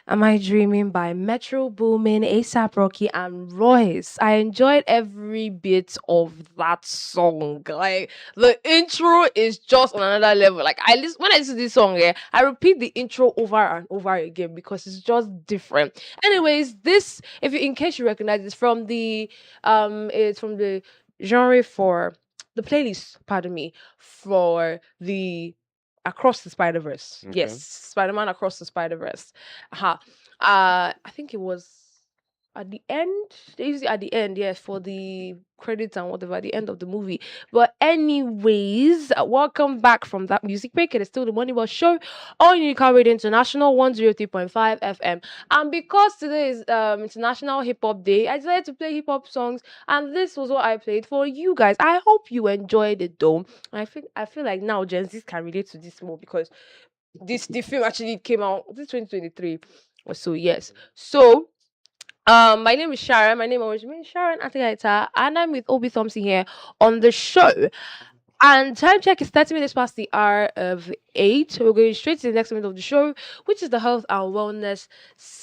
Am I Dreaming by Metro Boomin, ASAP Rocky, and Royce. I enjoyed every bit of that song. Like the intro is just on another level. Like when I listen to this song, yeah, I repeat the intro over and over again because it's just different. Anyways, this, if you in case you recognize, it's from the genre for the playlist, pardon me, for the Across the Spider Verse. Yes, Okay. Spider Man Across the Spider Verse. I think it was at the end. They use it at the end, yes, for the credits and whatever at the end of the movie. But anyways, welcome back from that music break. It is still the Moneyball Show on Unicorn Radio International 103.5 FM. And because today is International Hip Hop Day, I decided to play hip hop songs, and this was what I played for you guys. I hope you enjoyed it though. I feel like now Gen Zs can relate to this more because the film actually came out this 2023 or so. Yes. So my name is Sharon. My name is Sharon Atagaita, and I'm with Obi Thompson here on the show. And time check is 30 minutes past the hour of 8. We're going straight to the next segment of the show, which is the health and wellness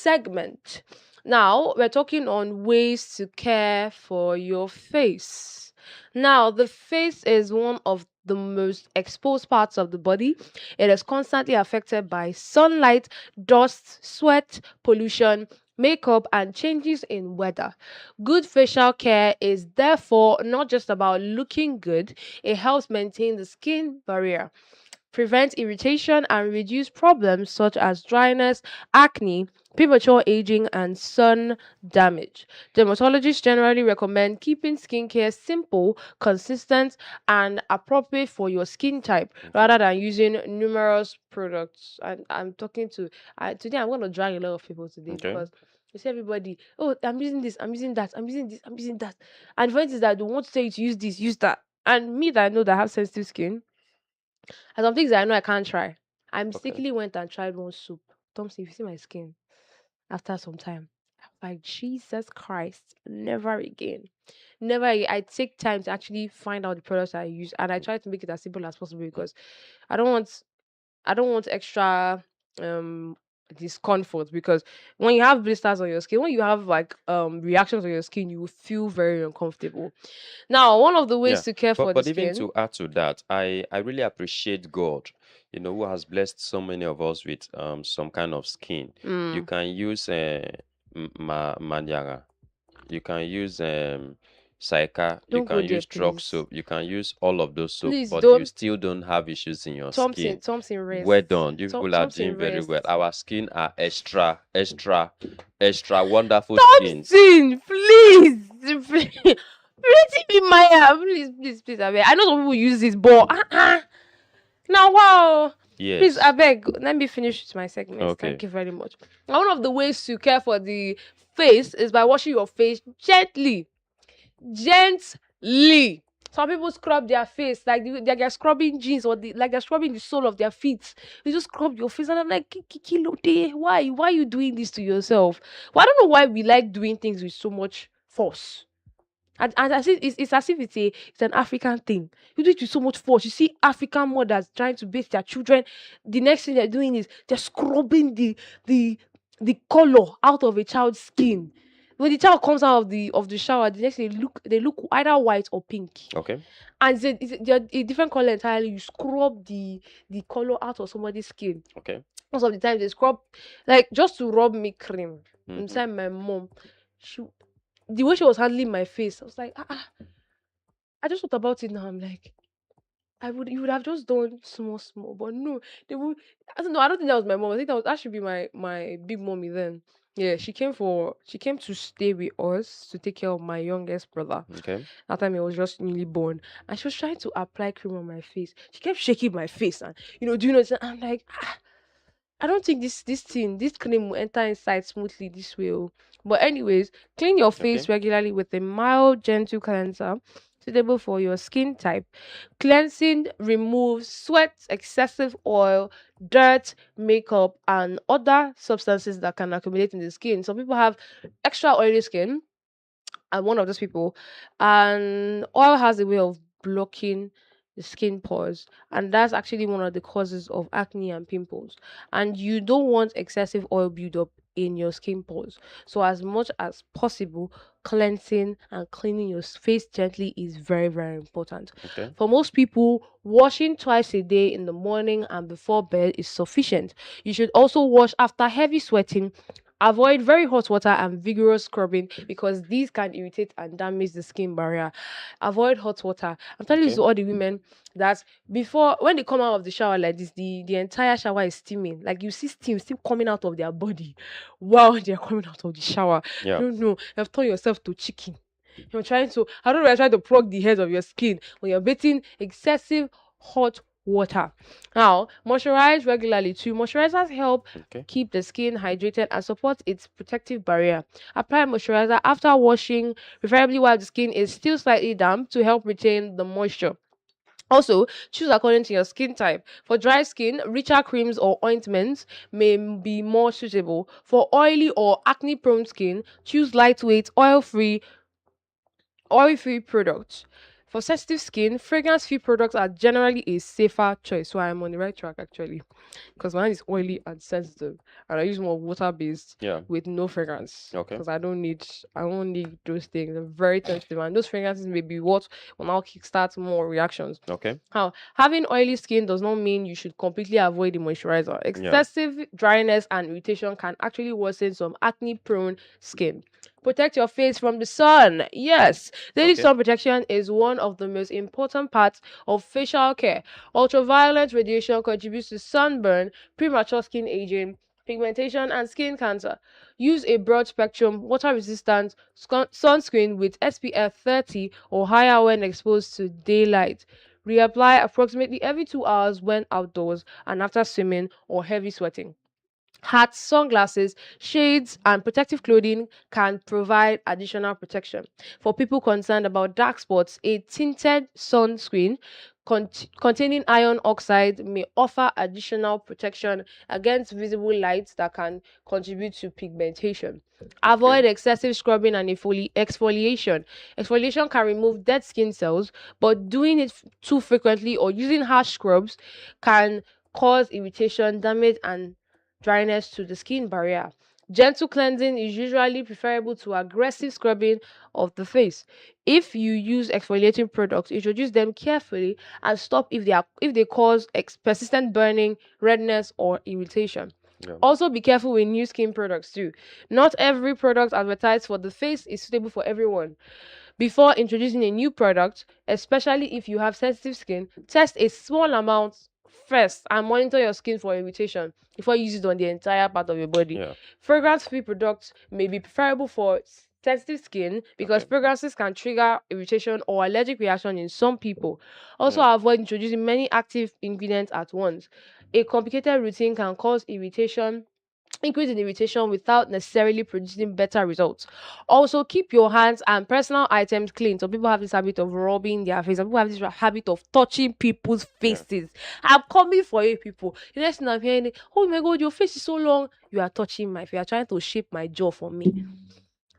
segment. Now, we're talking on ways to care for your face. Now, the face is one of the most exposed parts of the body. It is constantly affected by sunlight, dust, sweat, pollution, makeup, and changes in weather. Good facial care is therefore not just about looking good, it helps maintain the skin barrier, prevent irritation, and reduce problems such as dryness, acne, premature aging, and sun damage. Dermatologists generally recommend keeping skincare simple, consistent, and appropriate for your skin type rather than using numerous products. And I'm talking to today. I'm going to drag a lot of people today Okay. because you see everybody, oh, I'm using this, I'm using that, I'm using this, I'm using that. And for instance, that they want to tell you to use this, use that. And me that I know that I have sensitive skin, and some things that I know I can't try. I Okay. mistakenly went and tried one soup. Thompson, if you see my skin after some time, I was like, Jesus Christ, never again. Never again. I take time to actually find out the products I use, and I try to make it as simple as possible because I don't want I don't want extra um discomfort, because when you have blisters on your skin, when you have like reactions on your skin, you will feel very uncomfortable. Now, one of the ways Yeah. to care for But the even skin. to add to that, I really appreciate God, who has blessed so many of us with some kind of skin. You Mm, can use manjara. You can use Saika, you don't go can there, use truck please. soap, you can use all of those soap, Please but you don't. still don't have issues in your Thompson, skin. Thompson rest. Well done. You people are Thompson doing very rest. well. Our skin are extra, extra, extra wonderful skins. Thompson, please. Let it be Maya. Please, please, please, I beg. I know some people use this, but now wow. Please, I Yes. beg. Let me finish with my segments. Thank Okay. you very much. Now, one of the ways to care for the face is by washing your face gently. Gently. Some people scrub their face like they're scrubbing jeans, or like they're scrubbing the sole of their feet. You just scrub your face, and I'm like, Kilo day, why? Why are you doing this to yourself? Well, I don't know why we like doing things with so much force. And as if it's as if it's an African thing. You do it with so much force. You see African mothers trying to bathe their children. The next thing they're doing is they're scrubbing the the color out of a child's skin. When the child comes out of the shower, the next thing they look either white or pink. Okay. And they're a different color entirely. You scrub the color out of somebody's skin. Okay. Most of the time they scrub, like, just to rub me cream. Mm-hmm. Inside my mom, she the way she was handling my face, I was like, I just thought about it now. I'm like, you would have just done small, small, but no, they would. I don't know. I don't think that was my mom. I think that should be my big mommy then. Yeah, she came to stay with us to take care of my youngest brother. Okay. That time he was just newly born, and she was trying to apply cream on my face. She kept shaking my face, and do you know? I'm like, I don't think this cream will enter inside smoothly this way. Oh. But anyways, clean your face Okay. regularly with a mild, gentle cleanser suitable for your skin type. Cleansing removes sweat, excessive oil, dirt, makeup, and other substances that can accumulate in the skin. Some people have extra oily skin. I'm one of those people. And oil has a way of blocking the skin pores, and that's actually one of the causes of acne and pimples. And you don't want excessive oil buildup in your skin pores. So as much as possible, cleansing and cleaning your face gently is very, very important. Okay. For most people, washing twice a day in the morning and before bed is sufficient. You should also wash after heavy sweating. Avoid very hot water and vigorous scrubbing because these can irritate and damage the skin barrier. Avoid hot water. I'm telling you Okay. to all the women that before, when they come out of the shower like this, the entire shower is steaming. Like you see steam still coming out of their body while they're coming out of the shower. Yeah. You don't know. You've turned yourself to chicken. You're trying to, I don't know, you're trying to plug the head of your skin when you're bathing excessive hot water. Now, moisturize regularly too. Moisturizers help Okay. keep the skin hydrated and support its protective barrier. Apply moisturizer after washing, preferably while the skin is still slightly damp to help retain the moisture. Also, choose according to your skin type. For dry skin, richer creams or ointments may be more suitable. For oily or acne prone skin, choose lightweight, oil-free products. For sensitive skin, fragrance-free products are generally a safer choice. So I'm on the right track actually, because mine is oily and sensitive, and I use more water-based Yeah. with no fragrance. Okay. Because I don't need those things. They're very sensitive, and those fragrances may be what will now kickstart more reactions. Okay. How having oily skin does not mean you should completely avoid the moisturizer. Excessive dryness and irritation can actually worsen some acne-prone skin. Protect your face from the sun. Yes, daily Okay. sun protection is one of the most important parts of facial care. Ultraviolet radiation contributes to sunburn, premature skin aging, pigmentation, and skin cancer. Use a broad spectrum, water resistant sunscreen with SPF 30 or higher when exposed to daylight. Reapply approximately every 2 hours when outdoors and after swimming or heavy sweating. Hats, sunglasses, shades, and protective clothing can provide additional protection. For people concerned about dark spots, a tinted sunscreen containing iron oxide may offer additional protection against visible light that can contribute to pigmentation. Avoid excessive scrubbing and exfoliation. Exfoliation can remove dead skin cells, but doing it too frequently or using harsh scrubs can cause irritation, damage, and dryness to the skin barrier. Gentle cleansing is usually preferable to aggressive scrubbing of the face. If you use exfoliating products, introduce them carefully and stop if they cause persistent burning, redness, or irritation. Yeah. Also, be careful with new skin products too. Not every product advertised for the face is suitable for everyone. Before introducing a new product, especially if you have sensitive skin, test a small amount first and monitor your skin for irritation before you use it on the entire part of your body. Yeah. Fragrance-free products may be preferable for sensitive skin because Okay. fragrances can trigger irritation or allergic reaction in some people. Also, Yeah. avoid introducing many active ingredients at once. A complicated routine can cause increase in irritation without necessarily producing better results. Also, keep your hands and personal items clean. Some people have this habit of rubbing their face. Some people have this habit of touching people's faces. I'm coming for you, people. The next thing I'm hearing is, oh my god, your face is so long. You are touching my face. You are trying to shape my jaw for me.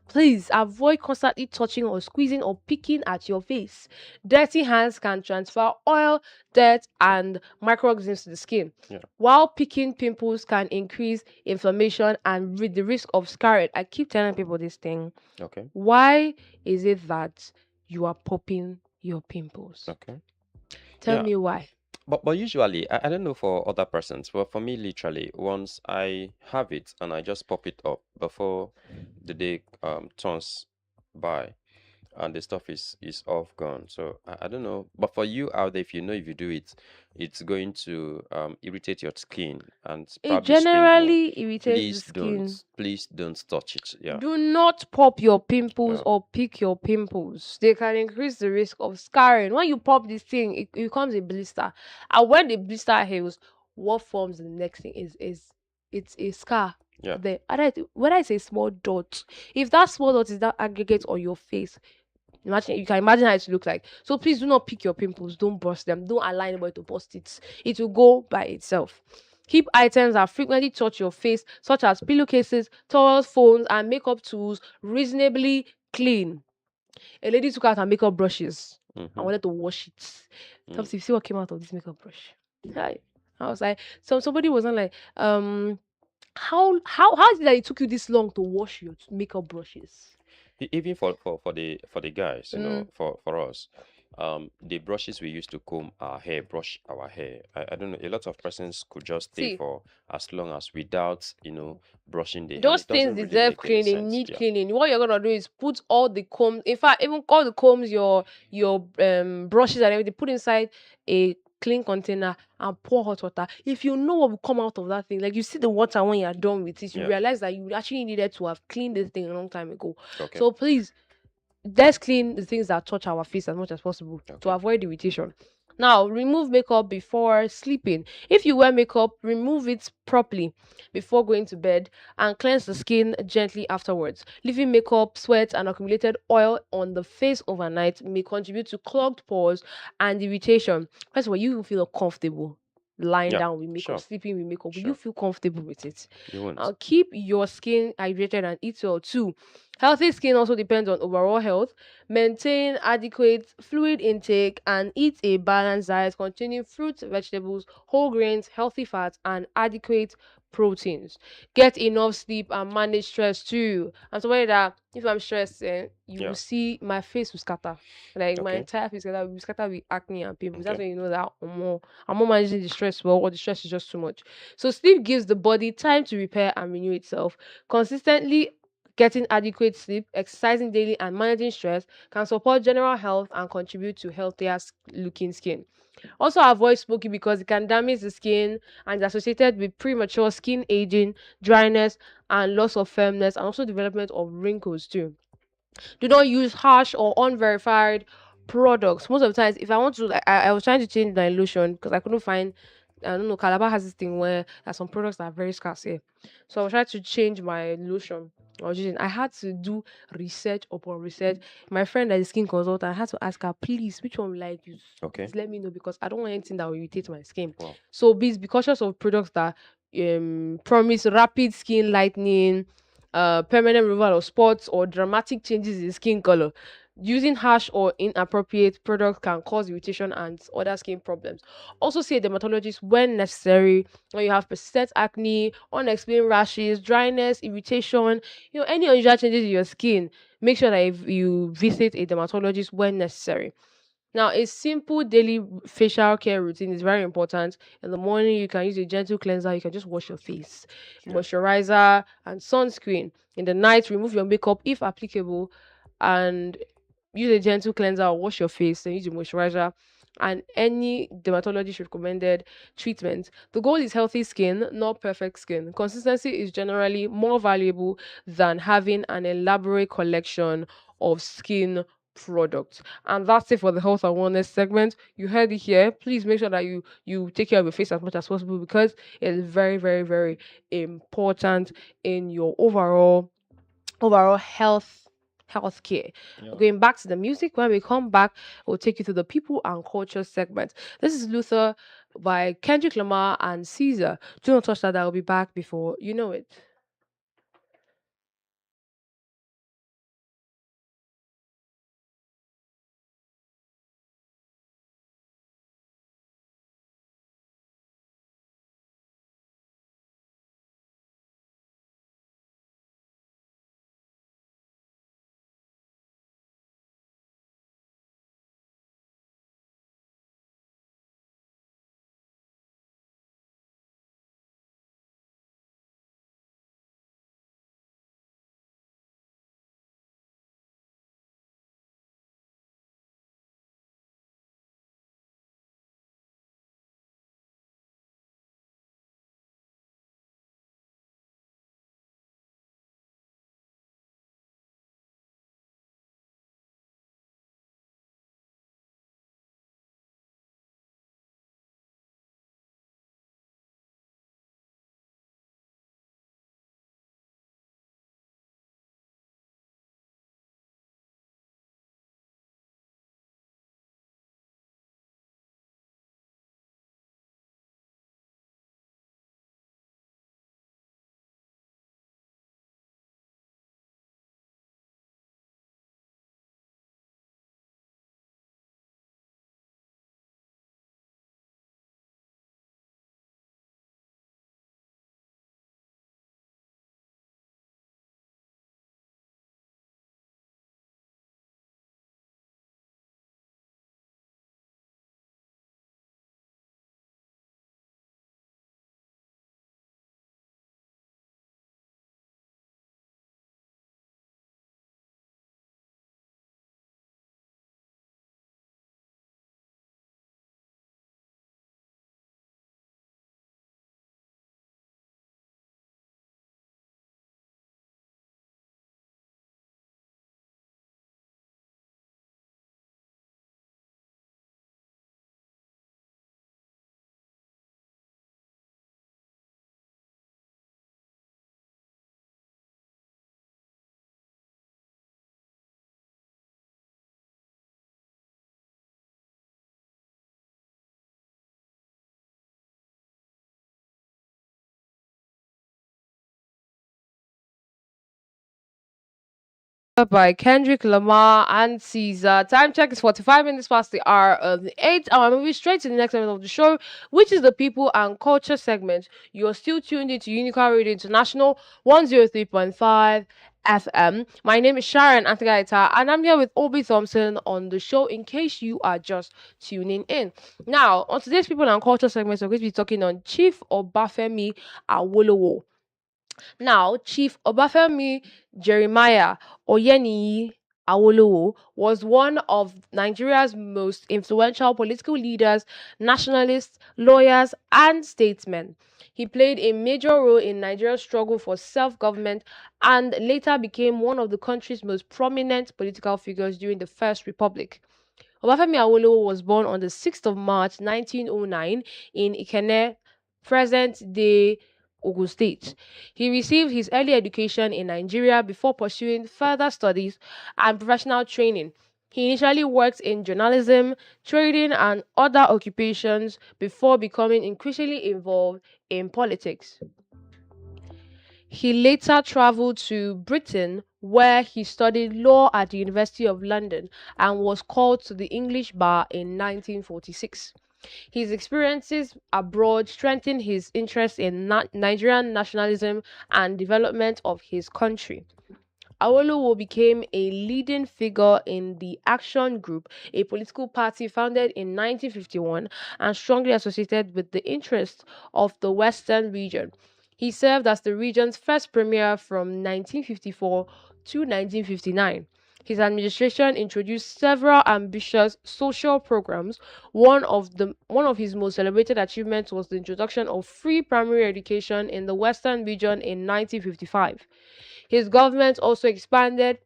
Please avoid constantly touching or squeezing or picking at your face. Dirty hands can transfer oil, dirt, and microorganisms to the skin. Yeah. While picking pimples can increase inflammation and with the risk of scarring. I keep telling people this thing. Okay. Why is it that you are popping your pimples? Okay. Tell Yeah. me why. But usually, I don't know for other persons, but for me, literally, once I have it and I just pop it up before the day turns by and the stuff is off gone. So I don't know. But for you out there, if you know if you do it, it's going to irritate your skin and It probably spring more. generally irritates the Please don't touch it. Yeah. Do not pop your pimples Yeah. or pick your pimples. They can increase the risk of scarring. When you pop this thing, it becomes a blister. And when the blister heals, what forms the next thing is it's a scar. Yeah. There. When I say small dot, if that small dot is that aggregate on your face, you can imagine how it looks like. So please do not pick your pimples. Don't burst them. Don't allow anybody to burst it. It will go by itself. Keep items that frequently touch your face, such as pillowcases, towels, phones, and makeup tools, reasonably clean. A lady took out her makeup brushes. I wanted to wash it. Mm. See what came out of this makeup brush. I was like, somebody wasn't like, How is it that it took you this long to wash your makeup brushes? Even for the guys, Mm. for us, the brushes we use to comb our hair, brush our hair. I don't know. A lot of persons could just stay See, for as long as without, brushing the hair, and those it things doesn't really deserve make any cleaning. They sense. need Yeah. cleaning. What you're gonna do is put all the combs. In fact, even all the combs, your brushes and everything, put inside a clean container and pour hot water. If you know what will come out of that thing, like you see the water when you're done with it, you Yeah. realize that you actually needed to have cleaned this thing a long time ago. Okay. So please, let's clean the things that touch our face as much as possible to Okay. avoid irritation. Now, remove makeup before sleeping. If you wear makeup, remove it properly before going to bed and cleanse the skin gently afterwards. Leaving makeup, sweat, and accumulated oil on the face overnight may contribute to clogged pores and irritation. First of all, you will feel uncomfortable lying Yeah. down with makeup, Sure. sleeping with makeup. Will you Sure. feel comfortable with it? You won't. Now, keep your skin hydrated and eat well too. Healthy skin also depends on overall health. Maintain adequate fluid intake and eat a balanced diet containing fruits, vegetables, whole grains, healthy fats, and adequate proteins. Get enough sleep and manage stress too. I'm somebody that if I'm stressed, you will Yeah. see my face will scatter. Like my Okay. entire face will scatter with acne and pimples. That's Okay. when you know that I'm not managing the stress well, or the stress is just too much. So sleep gives the body time to repair and renew itself. Consistently getting adequate sleep, exercising daily, and managing stress can support general health and contribute to healthier looking skin. Also, avoid smoking because it can damage the skin and is associated with premature skin aging, dryness, and loss of firmness, and also development of wrinkles too. Do not use harsh or unverified products. Most of the times, if I want to, like, I was trying to change my lotion because I couldn't find. I don't know. Calabar has this thing where there's some products that are very scarce here, so I was trying to change my lotion. I was using. I had to do research upon research. My friend, that is skin consultant, I had to ask her, please, which one will I use? Okay. Please let me know because I don't want anything that will irritate my skin. Wow. So please be cautious of products that promise rapid skin lightening, permanent removal of spots, or dramatic changes in skin color. Using harsh or inappropriate products can cause irritation and other skin problems. Also, see a dermatologist when necessary. When you have persistent acne, unexplained rashes, dryness, irritation, any unusual changes in your skin, make sure that if you visit a dermatologist when necessary. Now, a simple daily facial care routine is very important. In the morning, you can use a gentle cleanser. You can just wash your face, Yeah. moisturizer, and sunscreen. In the night, remove your makeup if applicable, and use a gentle cleanser or wash your face. Then use your moisturizer and any dermatologist recommended treatment. The goal is healthy skin, not perfect skin. Consistency is generally more valuable than having an elaborate collection of skin products. And that's it for the health and wellness segment. You heard it here. Please make sure that you take care of your face as much as possible because it is very, very, very important in your overall health care. Yeah. Going back to the music, when we come back, we'll take you to the people and culture segment. This is Luther by Kendrick Lamar and Caesar. Do not touch that. I'll be back before you know it. By Kendrick Lamar and Caesar. Time check is 45 minutes past the hour of the 8th hour. Moving straight to the next segment of the show, which is the people and culture segment. You're still tuned into Unicorn Radio International 103.5 FM. My name is Sharon Antigaita, and I'm here with Obi Thompson on the show in case you are just tuning in. Now, on today's people and culture segment, we're going to be talking on Chief Obafemi Awolowo. Now, Chief Obafemi Jeremiah Oyeniyi Awolowo was one of Nigeria's most influential political leaders, nationalists, lawyers, and statesmen. He played a major role in Nigeria's struggle for self-government and later became one of the country's most prominent political figures during the First Republic. Obafemi Awolowo was born on the 6th of March 1909 in Ikenne, present-day Ogun State. He received his early education in Nigeria before pursuing further studies and professional training. He initially worked in journalism, trading, and other occupations before becoming increasingly involved in politics. He later traveled to Britain, where he studied law at the University of London and was called to the English bar in 1946. His experiences abroad strengthened his interest in Nigerian nationalism and development of his country. Awolowo became a leading figure in the Action Group, a political party founded in 1951 and strongly associated with the interests of the Western region. He served as the region's first premier from 1954 to 1959. His administration introduced several ambitious social programs. One of his most celebrated achievements was the introduction of free primary education in the Western region in 1955. His government also expanded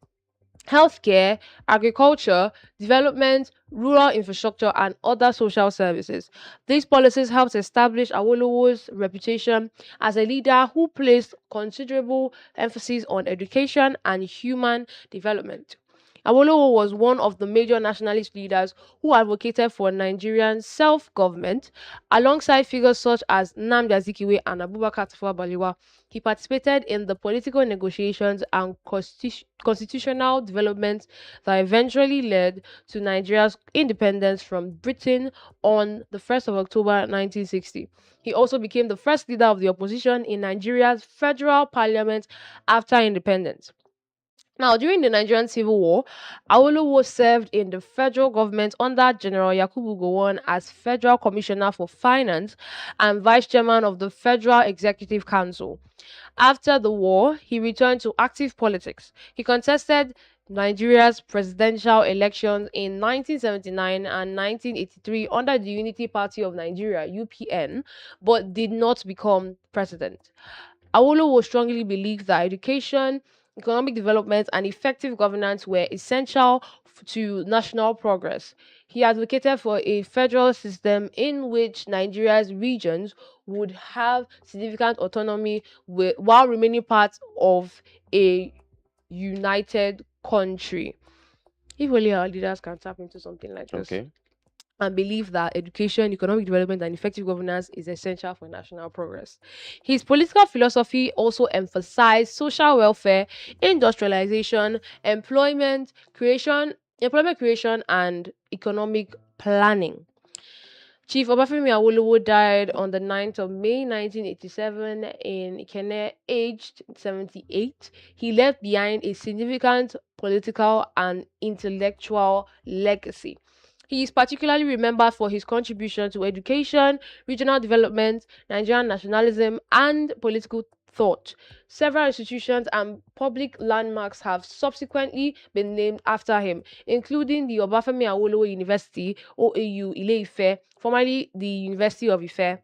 healthcare, agriculture, development, rural infrastructure, and other social services. These policies helped establish Awolowo's reputation as a leader who placed considerable emphasis on education and human development. Awolowo was one of the major nationalist leaders who advocated for Nigerian self-government. Alongside figures such as Nnamdi Azikiwe and Abubakar Tafawa Balewa, he participated in the political negotiations and constitutional developments that eventually led to Nigeria's independence from Britain on the 1st of October 1960. He also became the first leader of the opposition in Nigeria's federal parliament after independence. Now, during the Nigerian Civil War, Awolowo served in the federal government under General Yakubu Gowon as Federal Commissioner for Finance and Vice Chairman of the Federal Executive Council. After the war, he returned to active politics. He contested Nigeria's presidential elections in 1979 and 1983 under the Unity Party of Nigeria (UPN), but did not become president. Awolowo strongly believed that education, economic development, and effective governance were essential to national progress. He advocated for a federal system in which Nigeria's regions would have significant autonomy while remaining part of a united country. If only our leaders can tap into something like this. Okay. And believe that education, economic development, and effective governance is essential for national progress. His political philosophy also emphasized social welfare, industrialization, employment creation, and economic planning. Chief Obafemi Awolowo died on the 9th of May 1987 in Ikenne, aged 78. He left behind a significant political and intellectual legacy. He is particularly remembered for his contribution to education, regional development, Nigerian nationalism, and political thought. Several institutions and public landmarks have subsequently been named after him, including the Obafemi Awolowo University, OAU, Ile-Ife, formerly the University of Ife.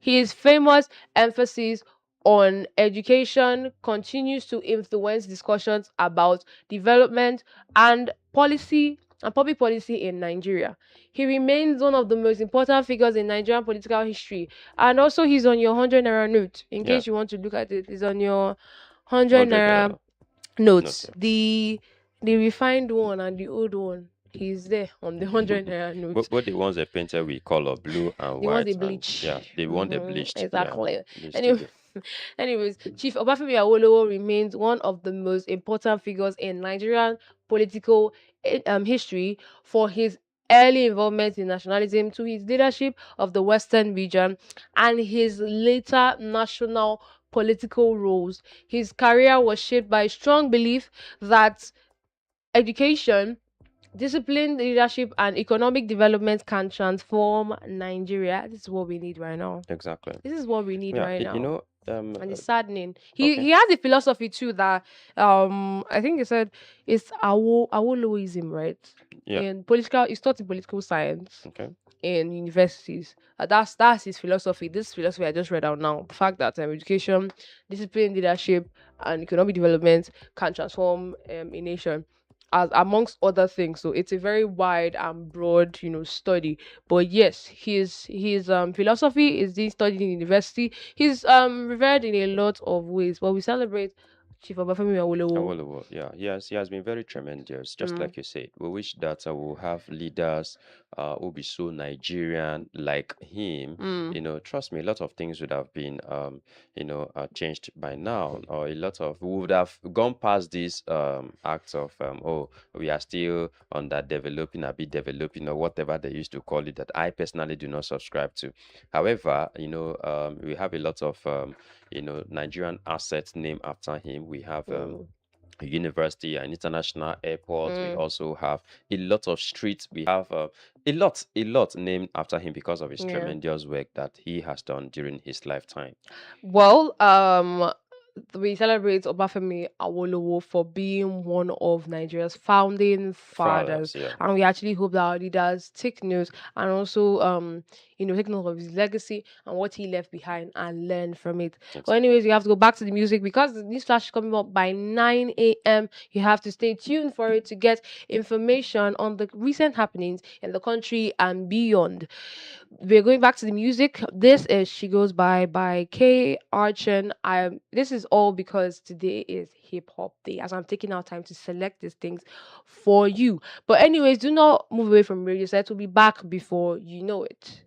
His famous emphasis on education continues to influence discussions about development and policy and public policy in Nigeria. He remains one of the most important figures in Nigerian political history. And also he's on your 100 naira note. In case you want to look at it, he's on your 100 naira notes. The refined one and the old one. He's there on the 100 naira note. But the ones they painted with color blue and white. The ones they bleach. The one they bleached. Exactly. Yeah, Anyway, Anyways, Chief Obafemi Awolowo remains one of the most important figures in Nigerian political history for his early involvement in nationalism to his leadership of the Western region and his later national political roles. His career was shaped by a strong belief that education, disciplined leadership, and economic development can transform Nigeria. This is what we need right now. Exactly. This is what we need Yeah, right you now. know, And it's saddening. He okay. he has a philosophy too that I think he said it's Awoloism, right? Yeah. In political, he's taught in political science Okay. in universities. That's his philosophy. This philosophy I just read out now. The fact that education, discipline, leadership, and economic development can transform a nation, as amongst other things. So it's a very wide and broad, study. But yes, his philosophy is being studied in university. He's revered in a lot of ways. But we celebrate Chief Obafemi Awolowo. Awolowo, yeah, he has been very tremendous. Just Mm, like you said, we wish that we'll have leaders who be so Nigerian like him. mm, Trust me, a lot of things would have been, changed by now, or a lot of we would have gone past this act of oh, we are still underdeveloping, a bit developing, or whatever they used to call it. That I personally do not subscribe to. However, we have a lot of Nigerian assets named after him. We have mm, a university, an international airport. We mm. also have a lot of streets. We have a lot named after him because of his Yeah. tremendous work that he has done during his lifetime. Well, we celebrate Obafemi Awolowo for being one of Nigeria's founding fathers, Fathers, yeah. and we actually hope that our leaders take note and also, take note of his legacy and what he left behind and learn from it. But Exactly. anyways, we have to go back to the music because this flash is coming up by 9 a.m. You have to stay tuned for it to get information on the recent happenings in the country and beyond. We're going back to the music. This is She Goes by K Archen. This is all because today is hip hop day, as I'm taking our time to select these things for you. But anyways, do not move away from radio set. We'll be back before you know it.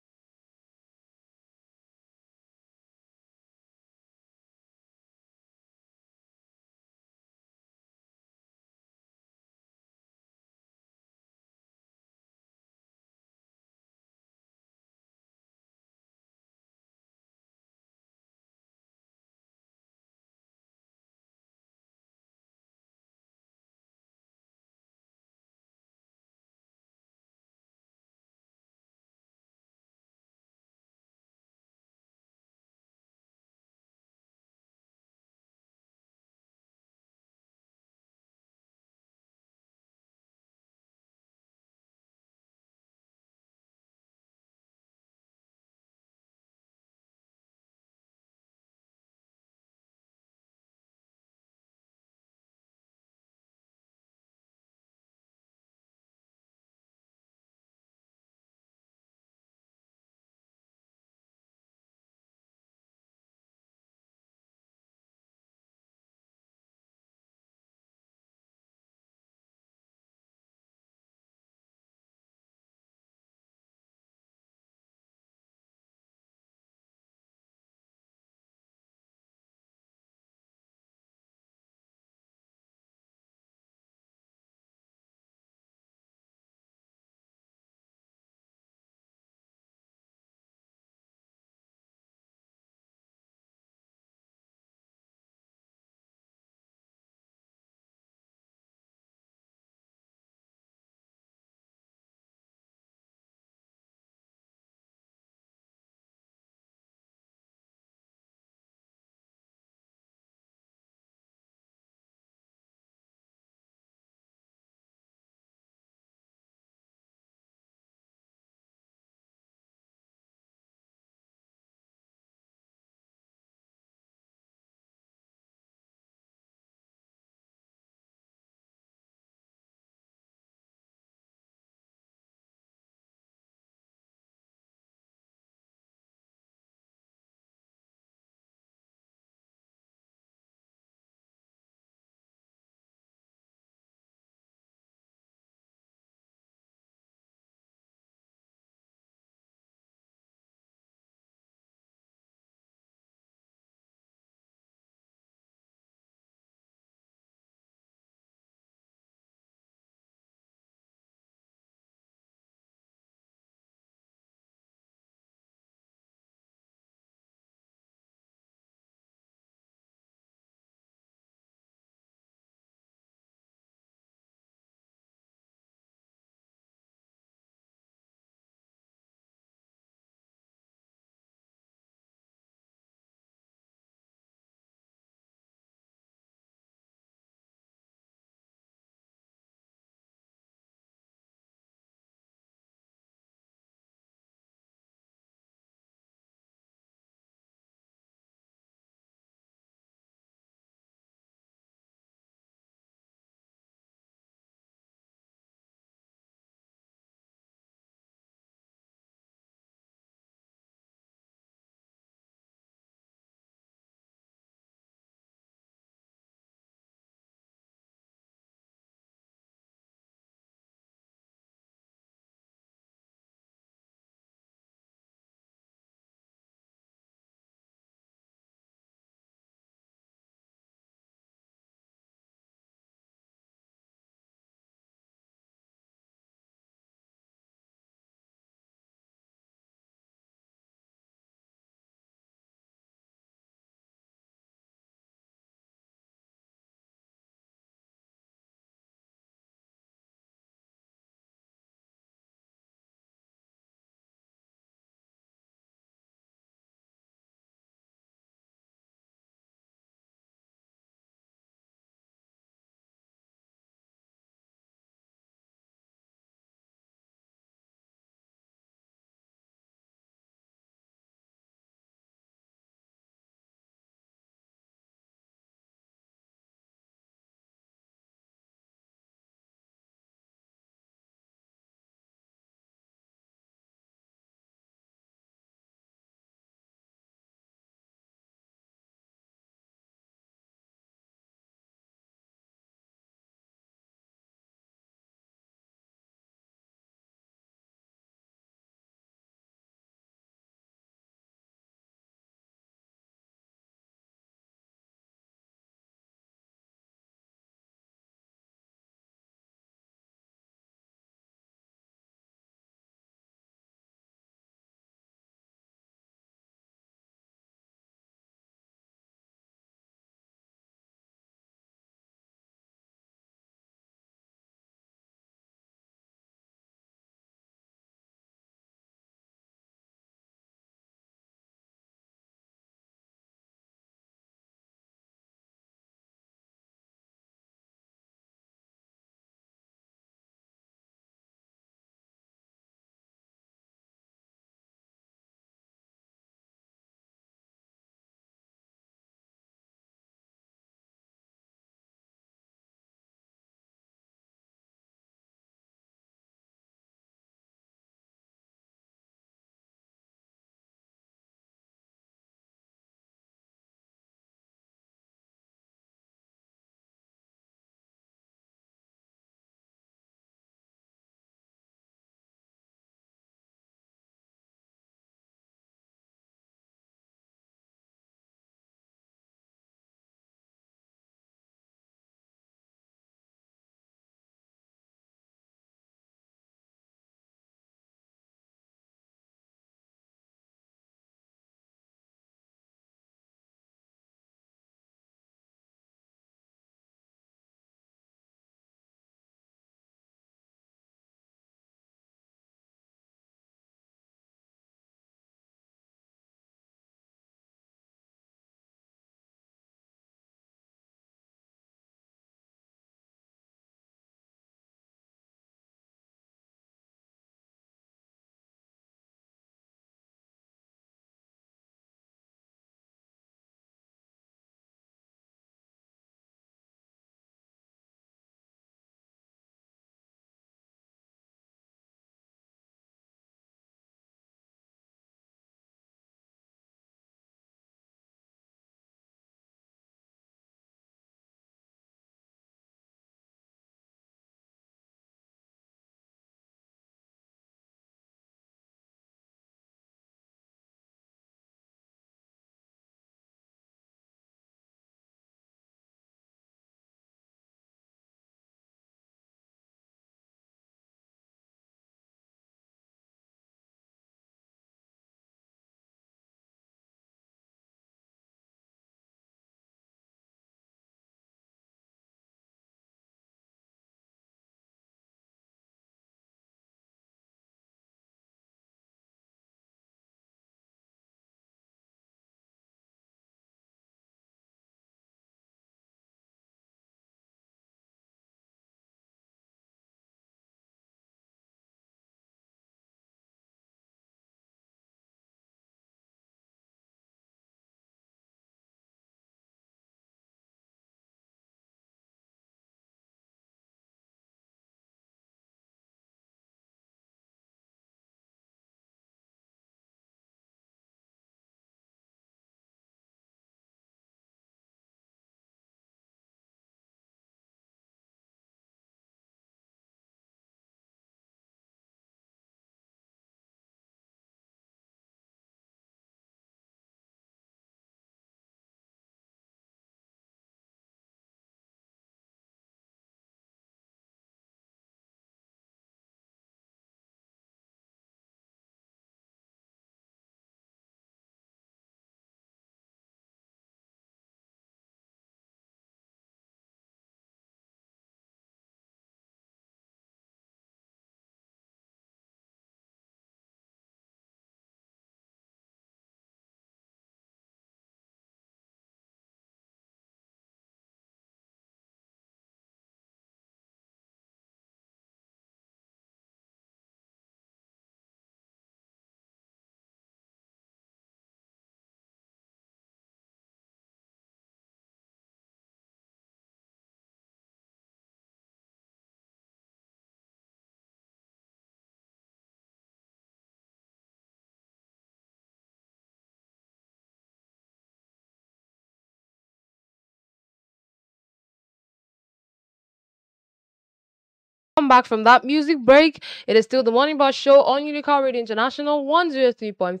Come back from that music break. It is still the Morning Bus Show on Unical Radio International 103.5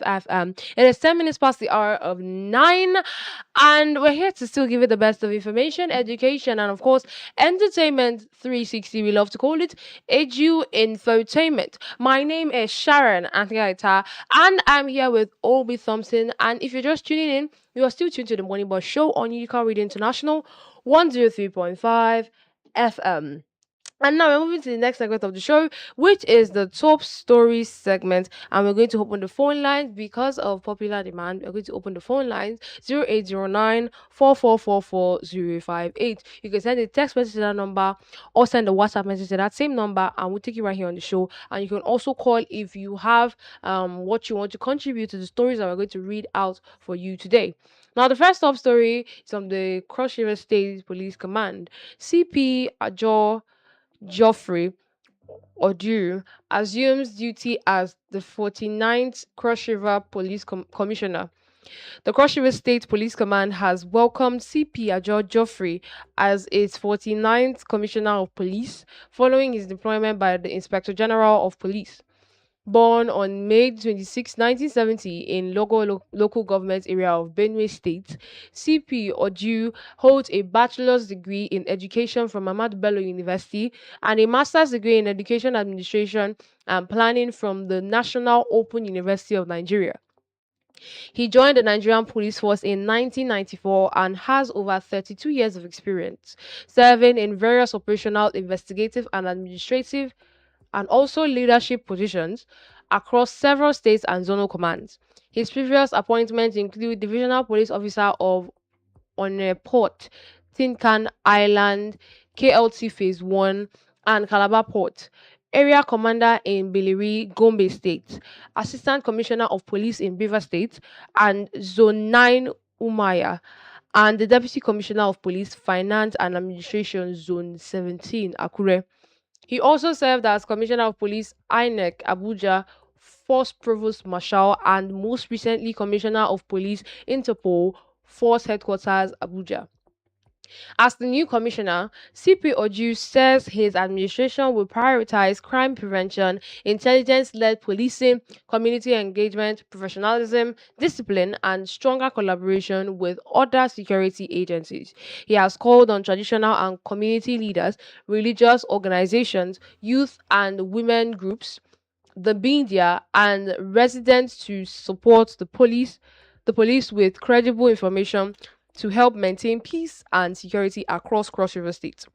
FM. It is 10 minutes past the hour of 9, and we're here to still give you the best of information, education, and of course, entertainment 360. We love to call it Edu Infotainment. My name is Sharon Antigaita, and I'm here with Obi Thompson. And if you're just tuning in, you are still tuned to the Morning Bus Show on Unical Radio International 103.5 FM. And now we're moving to the next segment of the show, which is the top stories segment. And we're going to open the phone lines because of popular demand. We're going to open the phone lines 0809 058. You can send a text message to that number or send a WhatsApp message to that same number, and we'll take you right here on the show. And you can also call if you have what you want to contribute to the stories that we're going to read out for you today. Now, the first top story is from the Cross River State Police Command. CP Ajo Geoffrey Odu assumes duty as the 49th Cross River Police Commissioner. The Cross River State Police Command has welcomed CP Ajo Geoffrey as its 49th Commissioner of Police following his deployment by the Inspector General of Police. Born on May 26, 1970, in local government area of Benue State, CP Odu holds a bachelor's degree in education from Ahmadu Bello University and a master's degree in education administration and planning from the National Open University of Nigeria. He joined the Nigerian Police Force in 1994 and has over 32 years of experience, serving in various operational, investigative, and administrative and also leadership positions across several states and zonal commands. His previous appointments include Divisional Police Officer of Oneport, Tinkan Island, KLT Phase 1, and Calabar Port, Area Commander in Biliri, Gombe State, Assistant Commissioner of Police in Beaver State, and Zone 9 Umaya, and the Deputy Commissioner of Police, Finance and Administration, Zone 17, Akure. He also served as Commissioner of Police, INEC, Abuja, Force Provost Marshal, and most recently Commissioner of Police, Interpol, Force Headquarters, Abuja. As the new commissioner, CP Oju says his administration will prioritize crime prevention, intelligence-led policing, community engagement, professionalism, discipline, and stronger collaboration with other security agencies. He has called on traditional and community leaders, religious organizations, youth and women groups, the media, and residents to support the police with credible information to help maintain peace and security across Cross River State.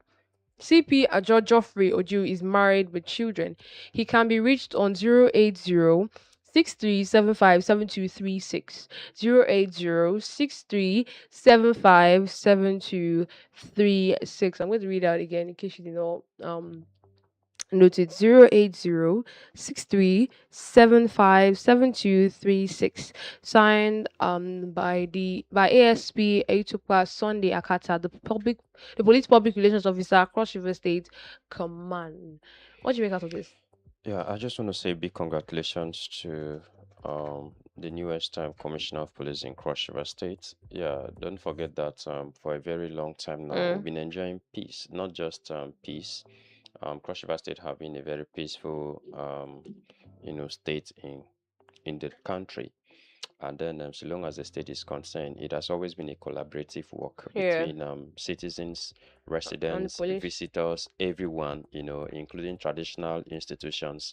CP Ajo Geoffrey Oju is married with children. He can be reached on 080 63757236, 08063757236. I'm going to read out again in case you did not noted 08063757236, signed by ASP Aitupa Sunday Akata, the police public relations officer, Cross River State Command. What do you make out of this? Yeah, I just want to say big congratulations to the newest Commissioner of Police in Cross River State. Yeah, don't forget that for a very long time now, we've been enjoying peace, not just peace. Cross River State have been a very peaceful, state in the country. And then, so long as the state is concerned, it has always been a collaborative work Yeah. between citizens, And the residents, police. visitors, everyone, including traditional institutions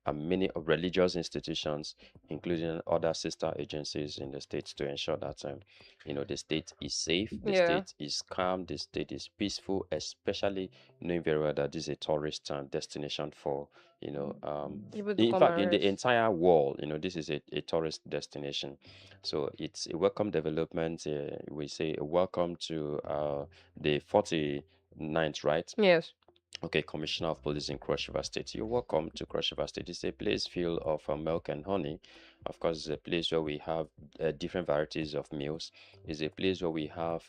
and many of religious institutions, including other sister agencies in the state to ensure that, the state is safe, the Yeah. state is calm, the state is peaceful, especially knowing very well that this is a tourist destination for, People to in come fact, and in the rest. entire world, this is a tourist destination. So it's a welcome development. We say a welcome to the 49th, right? Yes. Okay, Commissioner of Police in Cross River State. You're welcome to Cross River State. It's a place filled of milk and honey. Of course, it's a place where we have different varieties of meals. It's a place where we have,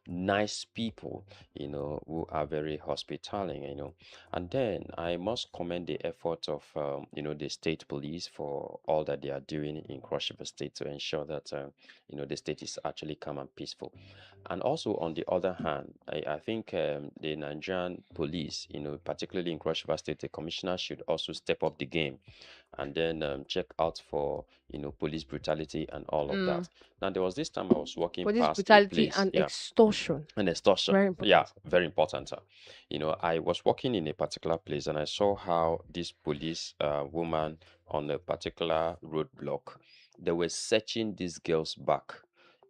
nice people, who are very hospitable, And then I must commend the effort of, the state police for all that they are doing in Cross River State to ensure that, the state is actually calm and peaceful. And also, on the other hand, I think the Nigerian police, particularly in Cross River State, the commissioner should also step up the game and then check out for, police brutality and all of Mm. that. Now, there was this time I was walking Police past a brutality place, and yeah, extortion. and extortion. Very Yeah, important. very important. I was walking in a particular place and I saw how this police woman on a particular roadblock, they were searching this girl's back,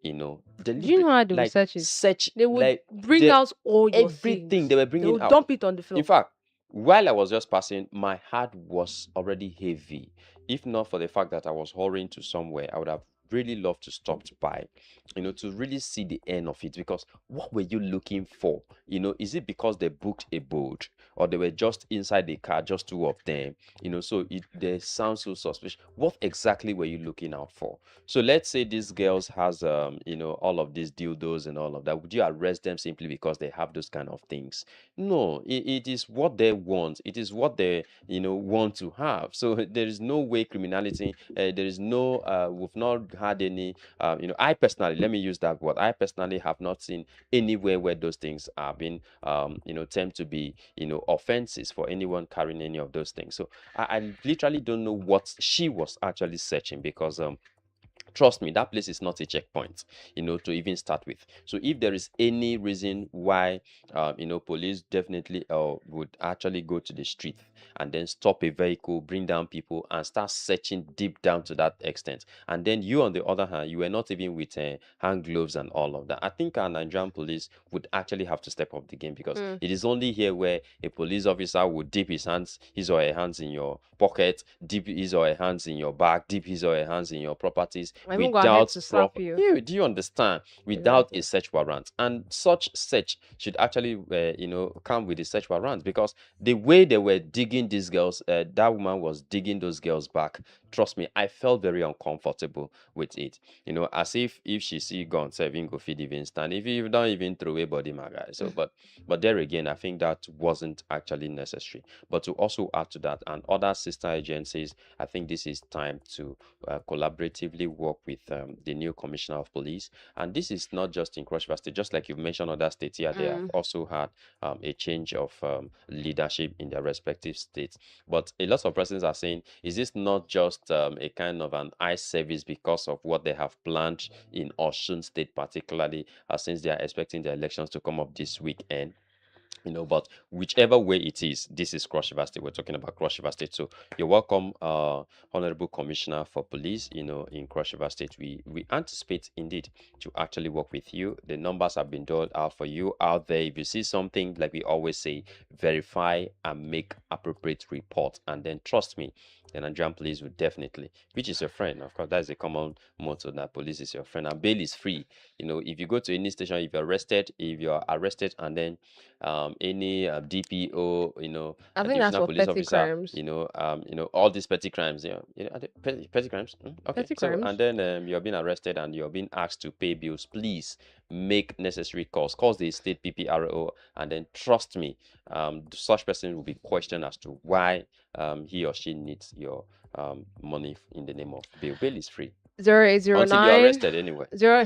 Do you deliberate, know how they will like search it? search, They would like bring the out all your everything things. they were They bringing will out. dump it on the In floor. fact, while I was just passing, my heart was already heavy. If not for the fact that I was hurrying to somewhere, I would have really loved to stop by, to really see the end of it. Because what were you looking for? Is it because they booked a boat or they were just inside the car, just two of them? So they sound so suspicious. What exactly were you looking out for? So let's say these girls has all of these dildos and all of that. Would you arrest them simply because they have those kind of things? No, it is what they want. It is what they want to have. So there is no way criminality. There is no. We've not had any. I personally, let me use that word. I personally have not seen anywhere where those things are being termed to be offenses for anyone carrying any of those things. So I literally don't know what she was actually searching because trust me, that place is not a checkpoint, to even start with. So if there is any reason why, police definitely would actually go to the street and then stop a vehicle, bring down people, and start searching deep down to that extent. And then you, on the other hand, you were not even with hand gloves and all of that. I think our Nigerian police would actually have to step up the game because Mm. it is only here where a police officer would dip his or her hands in your pocket, dip his or her hands in your bag, dip his or her hands in your properties I even go ahead without to slap proper. you. Yeah, do you understand? Without Exactly. a search warrant, and such search should actually, come with a search warrant because the way they were digging these girls, that woman was digging those girls back. Trust me, I felt very uncomfortable with it. As if she see gun serving go feed even stand. If you don't even throw away body, my guy. So, but there again, I think that wasn't actually necessary. But to also add to that, and other sister agencies, I think this is time to collaboratively work with the new commissioner of police. And this is not just in Cross River State, just like you've mentioned other states here, they have Mm. also had a change of leadership in their respective states. But a lot of persons are saying, is this not just a kind of an eye service because of what they have planned in Osun State, particularly since they are expecting the elections to come up this weekend? But whichever way it is, this is Cross River State. We're talking about Cross River State. So you're welcome, Honorable Commissioner for Police, in Cross River State. We anticipate indeed to actually work with you. The numbers have been doled out for you out there. If you see something, like we always say, verify and make appropriate report. And then trust me, the Nigerian police will definitely, which is your friend. Of course, that's a common motto that police is your friend and bail is free. If you go to any station, if you're arrested and then any DPO, I a think that's divisional for police petty officer, crimes. all these petty crimes, are they petty crimes? Okay, Petty so and crimes. then you're being arrested and you're being asked to pay bills. Please make necessary calls. Call the state PPRO, and then trust me, such person will be questioned as to why he or she needs your money in the name of bail. Bail is free until you're 0809 arrested anyway. 0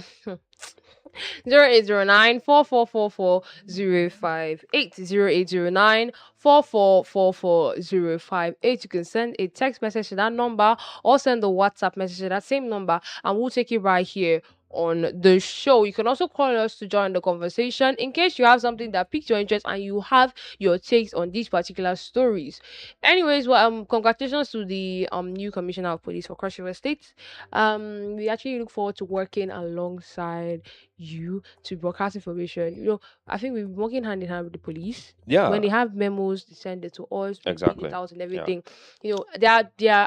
0809 4444 0809 4444 You can send a text message to that number or send a WhatsApp message to that same number, and we'll take it right here on the show. You can also call us to join the conversation in case you have something that piqued your interest and you have your takes on these particular stories. Anyways, well, congratulations to the new commissioner of police for Cross River State. We actually look forward to working alongside you to broadcast information. I think we've been working hand in hand with the police. Yeah, When they have memos, they send it to us. We read exactly. it out and Yeah. everything. They are.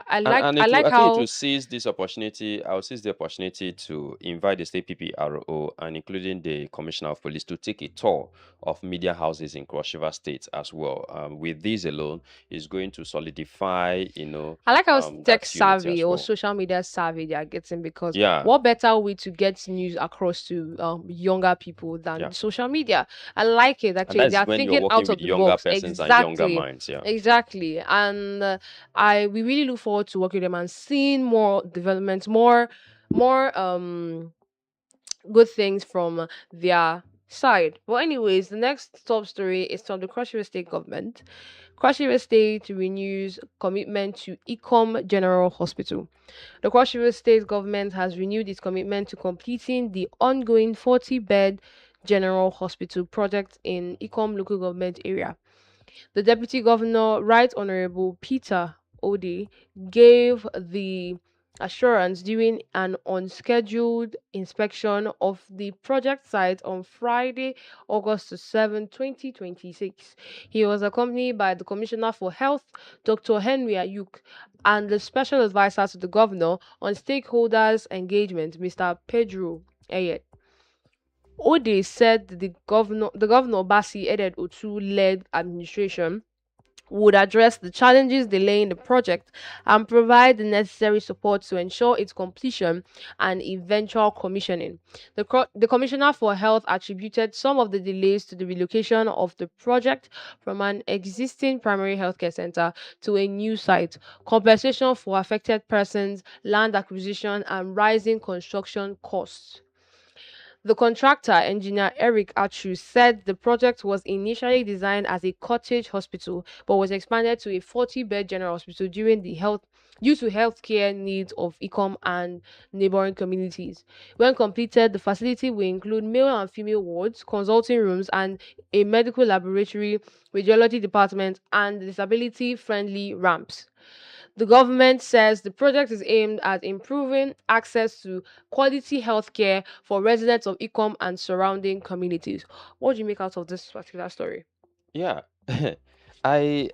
I And like I think it how. will seize this opportunity. I'll seize the opportunity to invite the state PPRO and including the Commissioner of Police to take a tour of media houses in Cross River State as well. With this alone, is going to solidify, I like how tech that unity savvy as or well. social media savvy they are getting, because Yeah, what better way to get news across to younger people than yeah. social media? I like it And actually. They that's are when you're thinking working out with of the younger box. persons and younger Exactly. minds. Yeah. Exactly. And I we really look forward to working with them and seeing more developments, more good things from their side. But anyways, the next top story is from the Cross River State government. Cross River State renews commitment to Ecom General Hospital. The Cross River State government has renewed its commitment to completing the ongoing 40-bed General Hospital project in Ecom local government area. The Deputy Governor, Right Honorable Peter Ode, gave the assurance during an unscheduled inspection of the project site on Friday, August 7, 2026. He was accompanied by the Commissioner for Health, Dr. Henry Ayuk, and the Special Advisor to the Governor on Stakeholders Engagement, Mr. Pedro Ayet. Ode said the governor Basi Eded Otu led administration would address the challenges delaying the project and provide the necessary support to ensure its completion and eventual commissioning. The Commissioner for Health attributed some of the delays to the relocation of the project from an existing primary healthcare center to a new site, compensation for affected persons, land acquisition, and rising construction costs. The contractor, engineer Eric Achu, said the project was initially designed as a cottage hospital but was expanded to a 40-bed general hospital due to healthcare needs of Ecom and neighboring communities. When completed, the facility will include male and female wards, consulting rooms, and a medical laboratory, radiology department, and disability-friendly ramps. The government says the project is aimed at improving access to quality healthcare for residents of Ecom and surrounding communities. What do you make out of this particular story? Yeah. I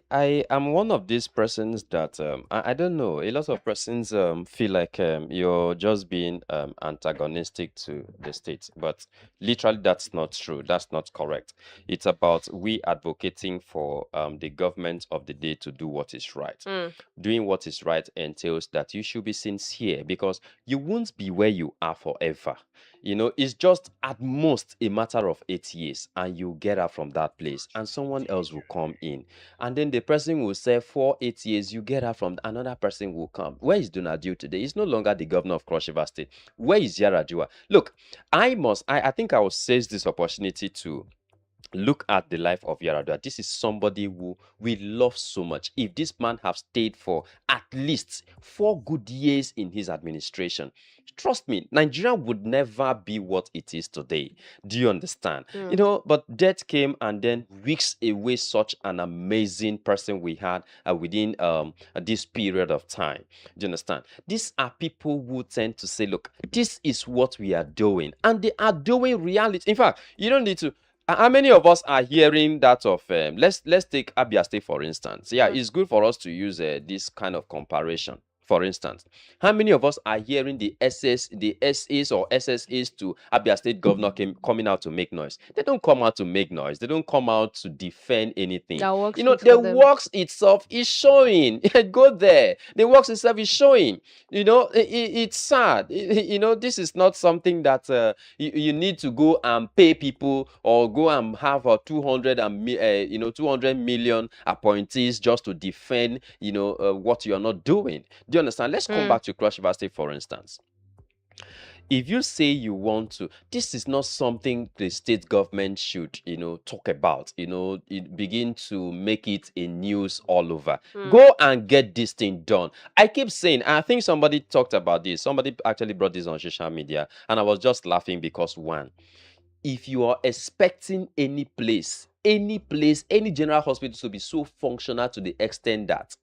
am one of these persons that I don't know. A lot of persons feel like you're just being antagonistic to the state, but literally that's not true. That's not correct. It's about we advocating for the government of the day to do what is right. Mm. Doing what is right entails that you should be sincere because you won't be where you are forever. It's just at most a matter of 8 years, and you get out from that place, and someone else will come in. And then the person will say, for 8 years, you get out from another person will come. Where is Donadieu today? He's no longer the governor of Cross River State. Where is Yaradua? Look, I think I will seize this opportunity to look at the life of Yaradua. This is somebody who we love so much. If this man have stayed for at least 4 good years in his administration, trust me, Nigeria would never be what it is today. Do you understand? But death came and then weeks away such an amazing person we had within this period of time. Do you understand? These are people who tend to say, look, this is what we are doing, and they are doing reality. In fact, you don't need to. How many of us are hearing that of let's take Abia State for instance. Yeah, it's good for us to use this kind of comparison. For instance, how many of us are hearing the SAs or SSAs to Abia State governor coming out to make noise? They don't come out to make noise. They don't come out to defend anything. That works The works itself is showing. Go there. The works itself is showing. It's sad. This is not something that you need to go and pay people or go and have 200 million appointees just to defend what you are not doing. Do you understand? Let's come back to Cross River State, for instance. If you say you want to, this is not something the state government should, talk about, begin to make it a news all over. Go and get this thing done. I keep saying, I think somebody talked about this. Somebody actually brought this on social media, and I was just laughing because if you are expecting any general hospital to be so functional to the extent that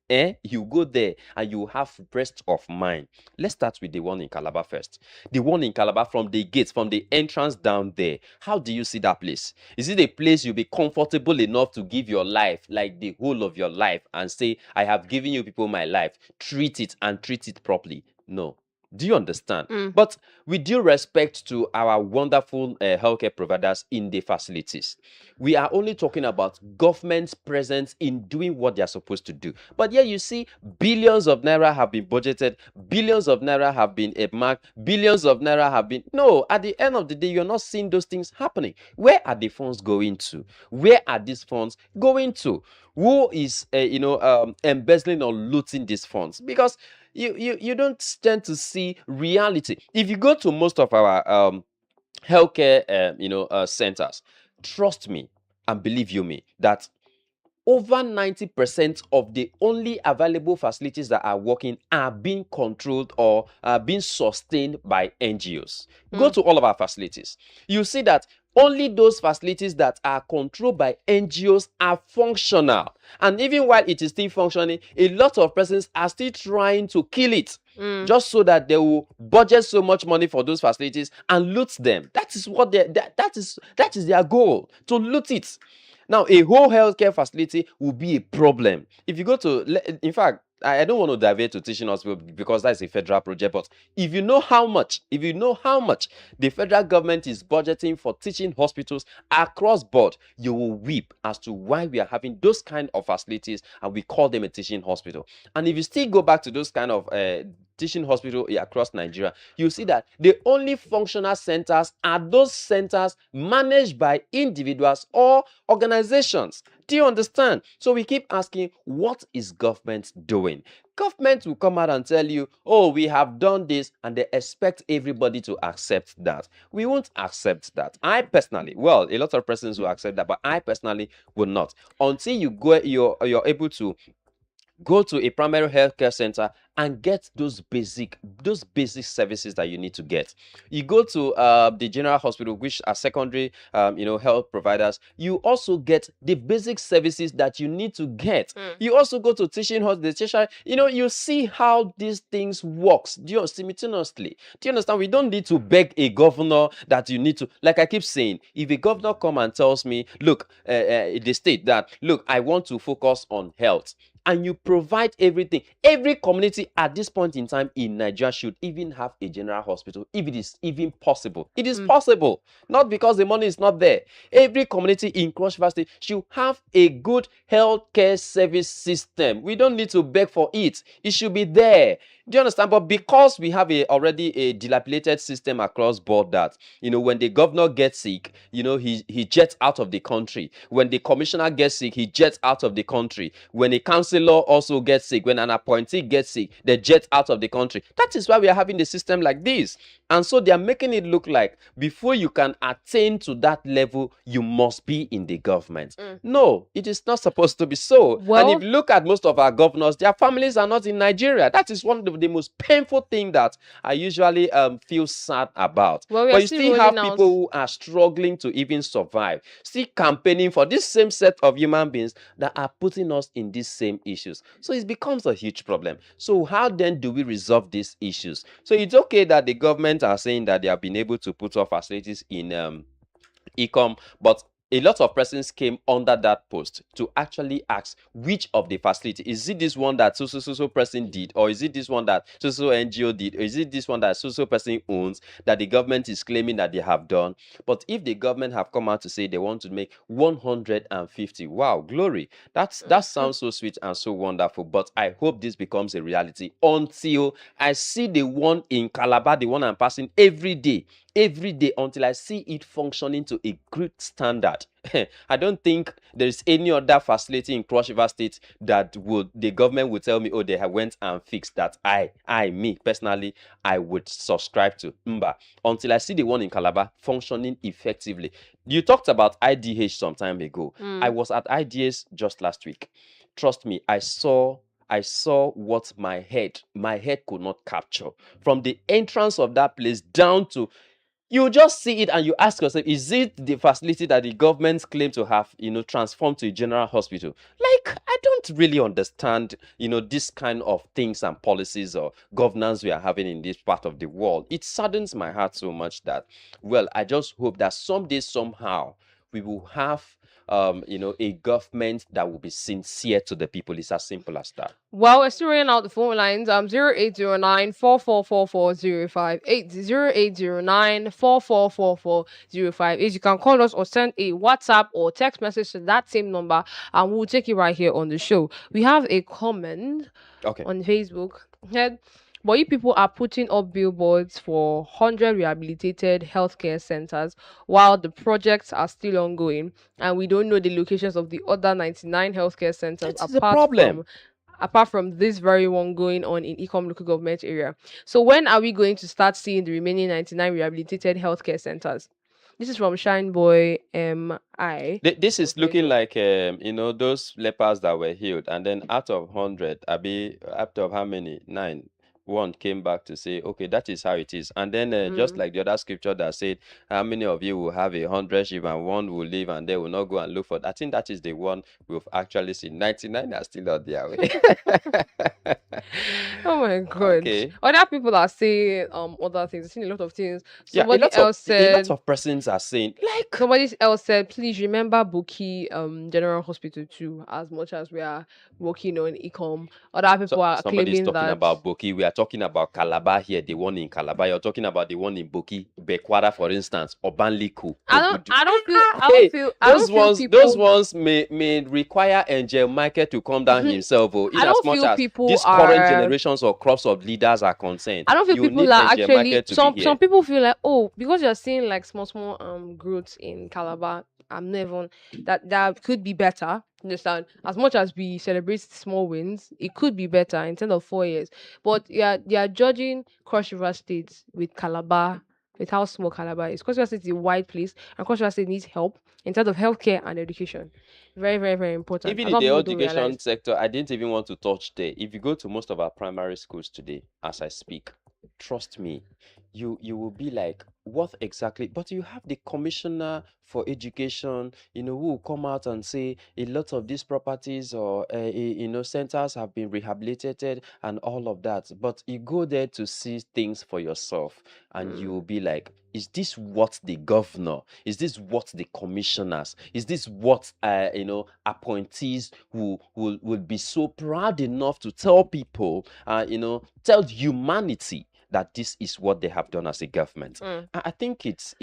you go there and you have rest of mind. Let's start with the one in Calabar first. The one in Calabar, from the gates, from the entrance down there, how do you see that place? Is it a place you'll be comfortable enough to give your life, like the whole of your life, and say, I have given you people my life, treat it and treat it properly? No. Do you understand? Mm. But with due respect to our wonderful healthcare providers in the facilities, we are only talking about government's presence in doing what they are supposed to do. But here you see billions of naira have been budgeted, billions of naira have been earmarked, billions of naira have been. No, at the end of the day, you're not seeing those things happening. Where are the funds going to? Where are these funds going to? Who is, embezzling or looting these funds? Because you don't tend to see reality. If you go to most of our healthcare centers, trust me and believe you me that over 90% of the only available facilities that are working are being controlled or are being sustained by NGOs. Go to all of our facilities. You see that only those facilities that are controlled by NGOs are functional. And even while it is still functioning, a lot of persons are still trying to kill it. Just so that they will budget so much money for those facilities and loot them. That is what that is their goal, to loot it. Now, a whole healthcare facility will be a problem. If you go to, in fact, I don't want to divert to teaching hospital because that's a federal project. But if you know how much the federal government is budgeting for teaching hospitals across board, you will weep as to why we are having those kind of facilities and we call them a teaching hospital. And if you still go back to those kind of teaching hospital across Nigeria, you see that the only functional centers are those centers managed by individuals or organizations. Do you understand? So we keep asking, what is government doing? Government will come out and tell you, oh, we have done this, and they expect everybody to accept that. We won't accept that. I personally, well, a lot of persons will accept that, but I personally will not. Until you're able to go to a primary healthcare center and get those basic services that you need to get. You go to the general hospital, which are secondary health providers, you also get the basic services that you need to get. You also go to teaching hospital, you see how these things works simultaneously. Do you understand? We don't need to beg a governor that you need to, like I keep saying, if a governor come and tells me, look, the state that, look, I want to focus on health, and you provide everything. Every community at this point in time in Nigeria should even have a general hospital, if it is even possible. It is possible, not because the money is not there. Every community in Cross River State should have a good healthcare service system. We don't need to beg for it. It should be there. Do you understand? But because we have already a dilapidated system across board that, when the governor gets sick, he jets out of the country. When the commissioner gets sick, he jets out of the country. When a councillor also gets sick, when an appointee gets sick, they jet out of the country. That is why we are having the system like this. And so they are making it look like before you can attain to that level, you must be in the government. No, it is not supposed to be so. Well, and if you look at most of our governors, their families are not in Nigeria. That is one of the most painful thing that I usually feel sad about. Well, but you still have people who are struggling to even survive, still campaigning for this same set of human beings that are putting us in these same issues. So it becomes a huge problem. So how then do we resolve these issues? So it's okay that the government are saying that they have been able to put up facilities in Ecom, but a lot of persons came under that post to actually ask which of the facility. Is it this one that so person did, or is it this one that so NGO did, or is it this one that so person owns that the government is claiming that they have done? But if the government have come out to say they want to make 150, wow, glory. That sounds so sweet and so wonderful. But I hope this becomes a reality until I see the one in Calabar, the one I'm passing every day, until I see it functioning to a great standard. I don't think there is any other facility in Cross River State that the government would tell me, oh, they have went and fixed that. Me personally, I would subscribe to Mba until I see the one in Calabar functioning effectively. You talked about IDH some time ago. I was at IDH just last week. Trust me, I saw what my head could not capture. From the entrance of that place down to, you just see it and you ask yourself, is it the facility that the government claim to have, transformed to a general hospital? Like, I don't really understand, this kind of things and policies or governance we are having in this part of the world. It saddens my heart so much that, well, I just hope that someday, somehow, we will have a government that will be sincere to the people. It's as simple as that. Well, we're still running out the phone lines. 0809 444405 0809 444405. You can call us or send a WhatsApp or text message to that same number, and we'll take it right here on the show. We have a comment Okay. on Facebook. Said, but you people are putting up billboards for 100 rehabilitated healthcare centers while the projects are still ongoing, and we don't know the locations of the other 99 healthcare centers That is a problem. apart from this very one going on in Ecom local government area. So when are we going to start seeing the remaining 99 rehabilitated healthcare centers? This is from Shine Boy MI. This is on looking Facebook. like those lepers that were healed, and then out of 100, out of how many? 9. One came back to say, okay, that is how it is. And then just like the other scripture that said, how many of you will have 100 sheep and one will live and they will not go and look for it? I think that is the one we've actually seen. 99 are still on their way. Oh my god. Okay. Other people are saying other things. I've seen a lot of things. Yeah, Somebody else a lot said of persons are saying, like, somebody else said, please remember Buki General Hospital too, as much as we are working on Ecom. Other people are somebody's claiming talking that about Boki. We are talking about Calabar here, the one in Calabar. You're talking about the one in Boki, Bekwara, for instance, Obanliku, Obudu. Hey, those ones may require Angel Michael to come down himself, in I as don't much feel as people these current are generations or crops of leaders are concerned. I don't feel You people need are Angel actually Michael to be some here. people feel like, oh, because you're seeing like small growths in Calabar, I'm never that could be better. Understand? As much as we celebrate small wins, it could be better in terms of 4 years. But you're judging Cross River State with Calabar, with how small Calabar is. Cross River State is a wide place, and Cross River State needs help in terms of healthcare and education. Very, very, very important. Even That's in what the people don't realize. education sector, I didn't even want to touch there. If you go to most of our primary schools today, as I speak, trust me, you will be like, what exactly? But you have the commissioner for education, who will come out and say a lot of these properties or centers have been rehabilitated and all of that. But you go there to see things for yourself, and you will be like, is this what the governor, is this what the commissioners, is this what appointees will be so proud enough to tell people, tell humanity that this is what they have done as a government? I think it's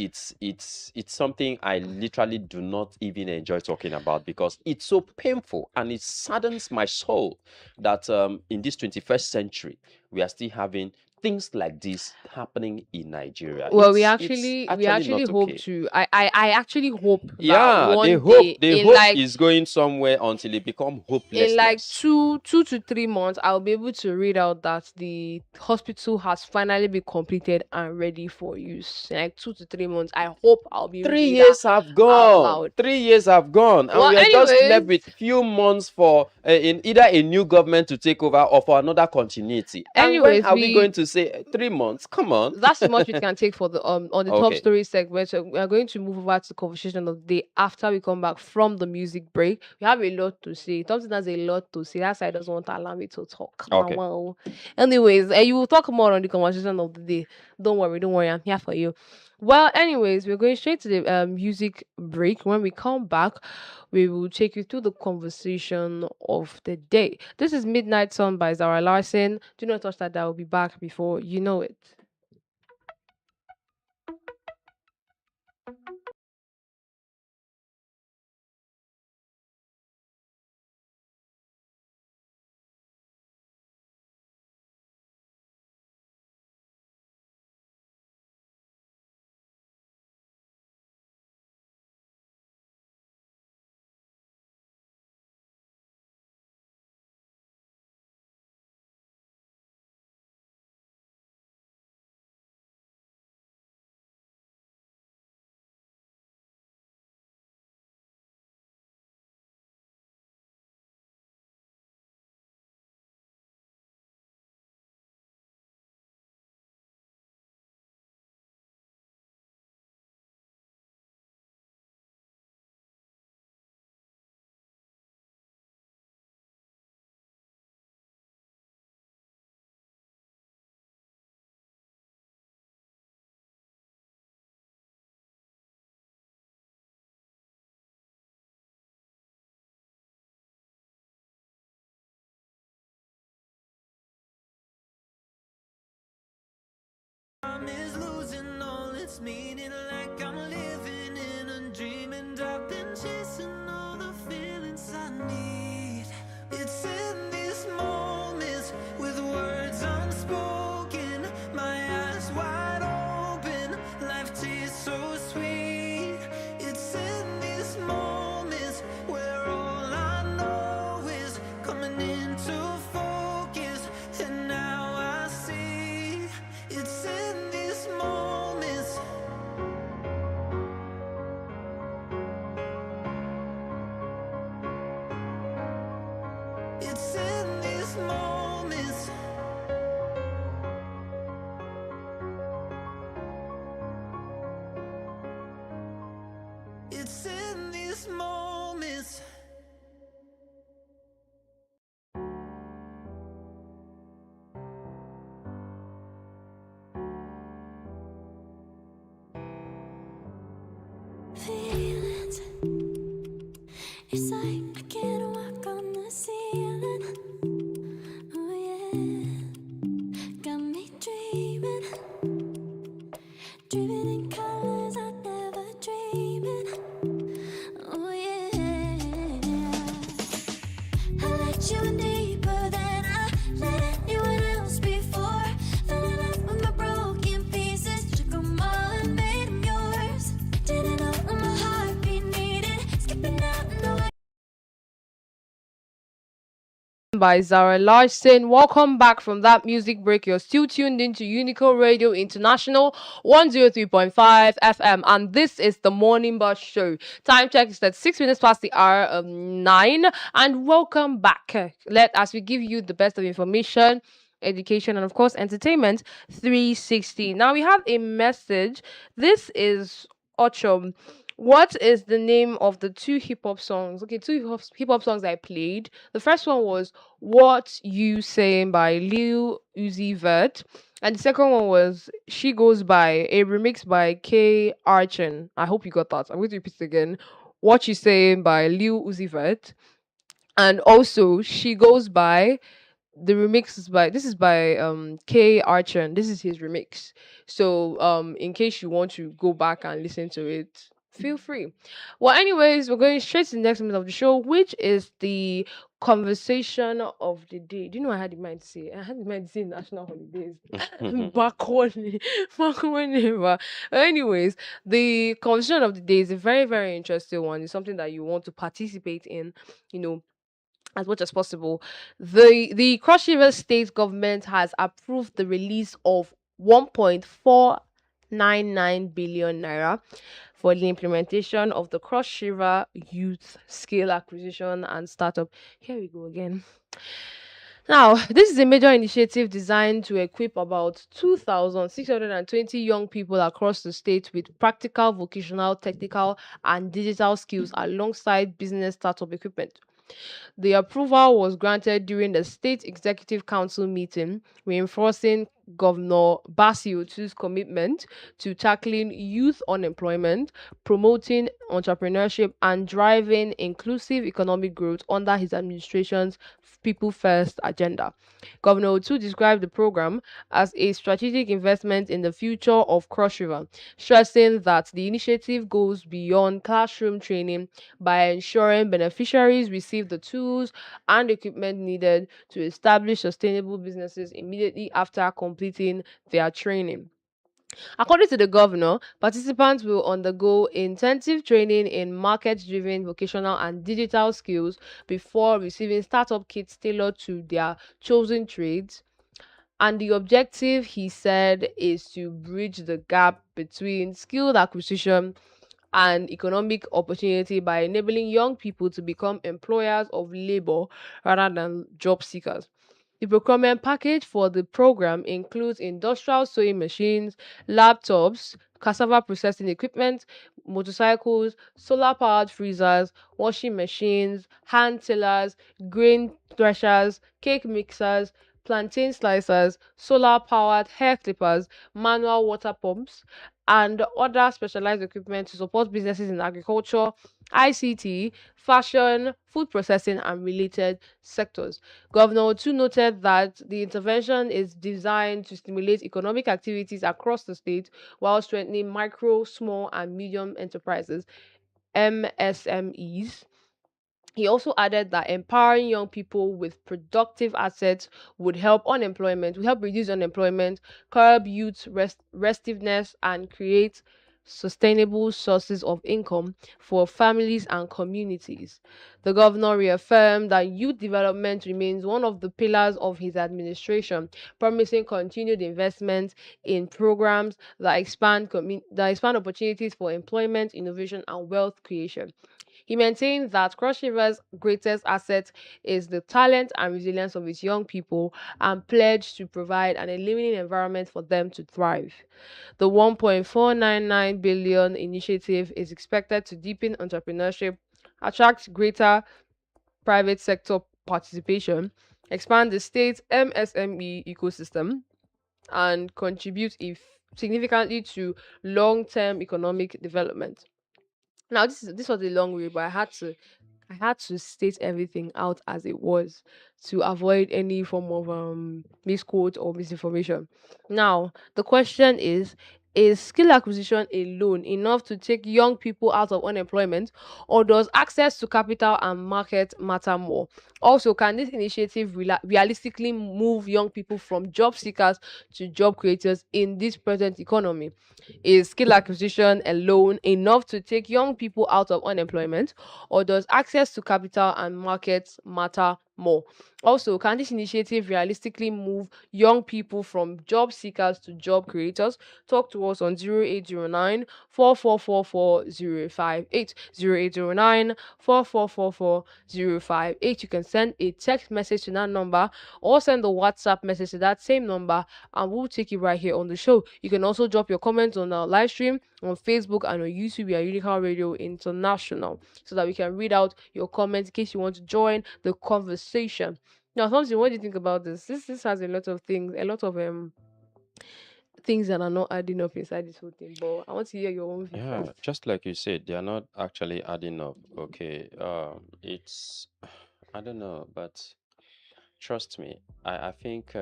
something I literally do not even enjoy talking about, because it's so painful and it saddens my soul that in this 21st century we are still having things like this happening in Nigeria. Well, It's we actually not hope okay. to. I actually hope that Yeah, one day the in hope like is going somewhere until it become in like hopelessness. 2 to 3 months, I'll be able to read out that the hospital has finally been completed and ready for use. In like 2 to 3 months, I hope I'll be able to Three read years that have out gone. loud. 3 years have gone, and Well, we are just left anyways, with few months for in either a new government to take over or for another continuity. And when anyways, are we going we to say 3 months? Come on. that's the much we can take for the on the top Okay. story segment. So we are going to move over to the conversation of the day after we come back from the music break. We have a lot to say. Thompson has a lot to say. That side doesn't want to allow me to talk. Okay. Wow. Anyways, you will talk more on the conversation of the day. Don't worry, I'm here for you. Well, anyways, we're going straight to the music break. When we come back, we will take you through the conversation of the day. This is Midnight Sun by Zara Larson. Do not touch that. I will be back before you know it. time is losing all its meaning, like I'm living in a dream, and I've been chasing all the feelings I need. It's in these moments with words unspoken, my eyes wide open, life tastes so sweet. It's in these moments where all I know is coming into focus, and now I see. It's in these moments. It's in these moments. It's in these moments. Feelings, it's like I can't walk on the ceiling. Oh yeah, got me dreaming, dreaming in colors I never dreamed. Oh yeah, I let you in deeper than I let anyone else before. Fell in love with my broken pieces, took 'em all and made 'em yours. Didn't know what my heartbeat needed, skipping out in the way. By Zara Larson. Welcome back from that music break. You're still tuned into Unico Radio International 103.5 FM, and this is the Morning Bus Show. Time check is at 6 minutes past the hour of 9, and welcome back. Let as we give you the best of information, education, and of course entertainment 360. Now we have a message. This is Ochom. What is the name of the two hip hop songs? Okay, two hip hop songs I played. The first one was What You Saying by Lil Uzi Vert. And the second one was She Goes By, a remix by K Archin. I hope you got that. I'm going to repeat it again. What You Saying by Lil Uzi Vert. And also She Goes By, the remix is by K Archer. This is his remix. So in case you want to go back and listen to it, feel free. Well, anyways, we're going straight to the next minute of the show, which is the conversation of the day. Do you know I had in mind to say? I had in mind to say national holidays. back when back whenever. Anyways, the conversation of the day is a very, very interesting one. It's something that you want to participate in, you know, as much as possible. The Cross River State government has approved the release of 1.499 billion naira for the implementation of the Cross River Youth Skill Acquisition and Startup. Here we go again. Now, this is a major initiative designed to equip about 2,620 young people across the state with practical, vocational, technical, and digital skills alongside business startup equipment. The approval was granted during the State Executive Council meeting, reinforcing Governor Basiotu's commitment to tackling youth unemployment, promoting entrepreneurship, and driving inclusive economic growth under his administration's People First agenda. Governor Otu described the program as a strategic investment in the future of Cross River, stressing that the initiative goes beyond classroom training by ensuring beneficiaries receive the tools and equipment needed to establish sustainable businesses immediately after completing their training. According to the governor, participants will undergo intensive training in market-driven vocational and digital skills before receiving startup kits tailored to their chosen trades. And the objective, he said, is to bridge the gap between skilled acquisition and economic opportunity by enabling young people to become employers of labor rather than job seekers. The procurement package for the program includes industrial sewing machines, laptops, cassava processing equipment, motorcycles, solar powered freezers, washing machines, hand tillers, grain threshers, cake mixers, plantain slicers, solar powered hair clippers, manual water pumps, and other specialized equipment to support businesses in agriculture, ICT, fashion, food processing, and related sectors. Governor Otu noted that the intervention is designed to stimulate economic activities across the state while strengthening micro, small, and medium enterprises (MSMEs). He also added that empowering young people with productive assets would help reduce unemployment, curb youth restiveness, and create sustainable sources of income for families and communities. The governor reaffirmed that youth development remains one of the pillars of his administration, promising continued investment in programs that expand opportunities for employment, innovation, and wealth creation. He maintained that Cross River's greatest asset is the talent and resilience of its young people and pledged to provide an enabling environment for them to thrive. The 1.499 billion initiative is expected to deepen entrepreneurship, attract greater private sector participation, expand the state's MSME ecosystem, and contribute significantly to long-term economic development. Now, this was a long way, but I had to state everything out as it was to avoid any form of misquote or misinformation. Now, the question is skill acquisition alone enough to take young people out of unemployment, or does access to capital and market matter more? Also, can this initiative realistically move young people from job seekers to job creators in this present economy? Is skill acquisition alone enough to take young people out of unemployment, or does access to capital and markets matter more? Also, can this initiative realistically move young people from job seekers to job creators? Talk to us on 0809 4444 058 0809 4444 058. You can send a text message to that number or send a WhatsApp message to that same number, and we'll take it right here on the show. You can also drop your comments on our live stream on Facebook and on YouTube. We are Unical Radio International, so that we can read out your comments in case you want to join the conversation. Now, Thompson, what do you think about this? This has a lot of things, a lot of things that are not adding up inside this whole thing. But I want to hear your own view Yeah, first. just like you said, they are not actually adding up. Okay. It's I don't know, but trust me, I think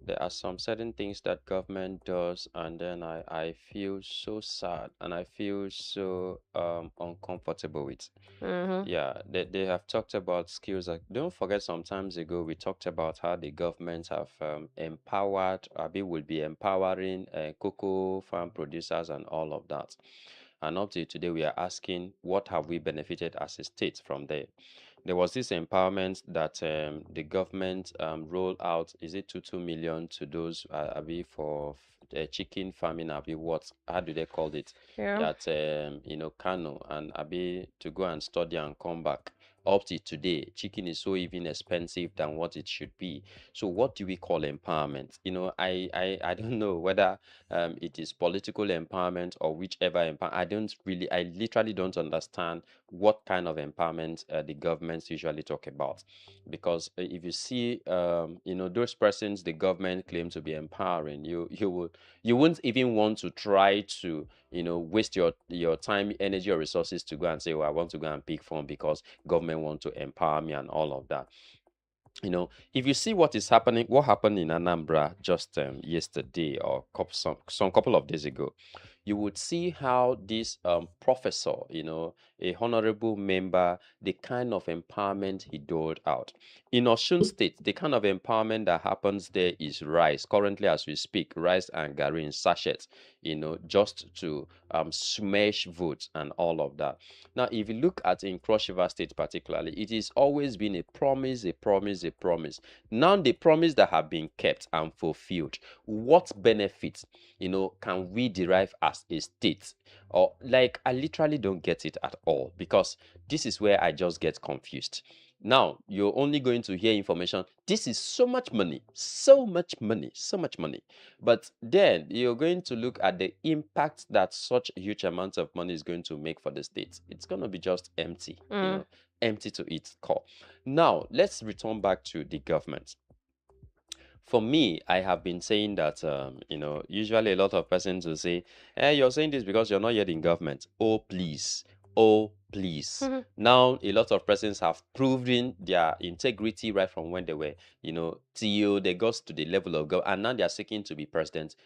there are some certain things that government does, and then I feel so sad and I feel so uncomfortable with. Mm-hmm. Yeah, they have talked about skills. Don't forget, some times ago we talked about how the government have empowered, Abi will be empowering cocoa farm producers and all of that. And up to today, we are asking, what have we benefited as a state from there? There was this empowerment that the government rolled out. Is it 2 million to those Abi for chicken farming? Abi, what? How do they call it? Yeah. At Kano, and Abi to go and study and come back. Up to today, chicken is so even expensive than what it should be. So what do we call empowerment? I don't know whether it is political empowerment or whichever empower. I literally don't understand what kind of empowerment the governments usually talk about, because if you see those persons the government claim to be empowering, you wouldn't even want to try to waste your time, energy, or resources to go and say, well, I want to go and pick phone because government want to empower me and all of that. If you see what is happening, what happened in Anambra just yesterday or some couple of days ago, you would see how this professor, a honorable member, the kind of empowerment he doled out. In Osun State, the kind of empowerment that happens there is rice. Currently, as we speak, rice and gari in sachets, just to smash votes and all of that. Now, if you look at in Cross River State particularly, it has always been a promise, a promise, a promise. Now, the promise that have been kept and fulfilled, what benefits, can we derive as a state? Or like, I literally don't get it at all, because this is where I just get confused. Now, you're only going to hear information. This is so much money, so much money, so much money. But then you're going to look at the impact that such a huge amount of money is going to make for the state. It's going to be just empty, Mm. empty to its core. Now, let's return back to the government. For me, I have been saying that, usually a lot of persons will say, you're saying this because you're not yet in government. Oh, please. Oh, please. Now, a lot of persons have proven their integrity right from when they were, till they got to the level of government, and now they are seeking to be president.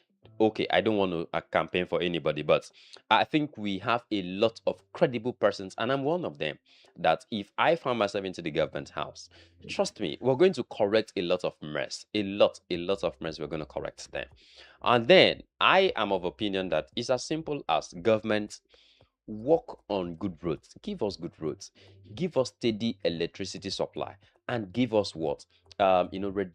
Okay, I don't want to campaign for anybody, but I think we have a lot of credible persons, and I'm one of them, that if I found myself into the government house, trust me, we're going to correct a lot of mess. A lot of mess. We're going to correct them. And then I am of opinion that it's as simple as government work on good roads. Give us good roads. Give us steady electricity supply, and give us what? Reduce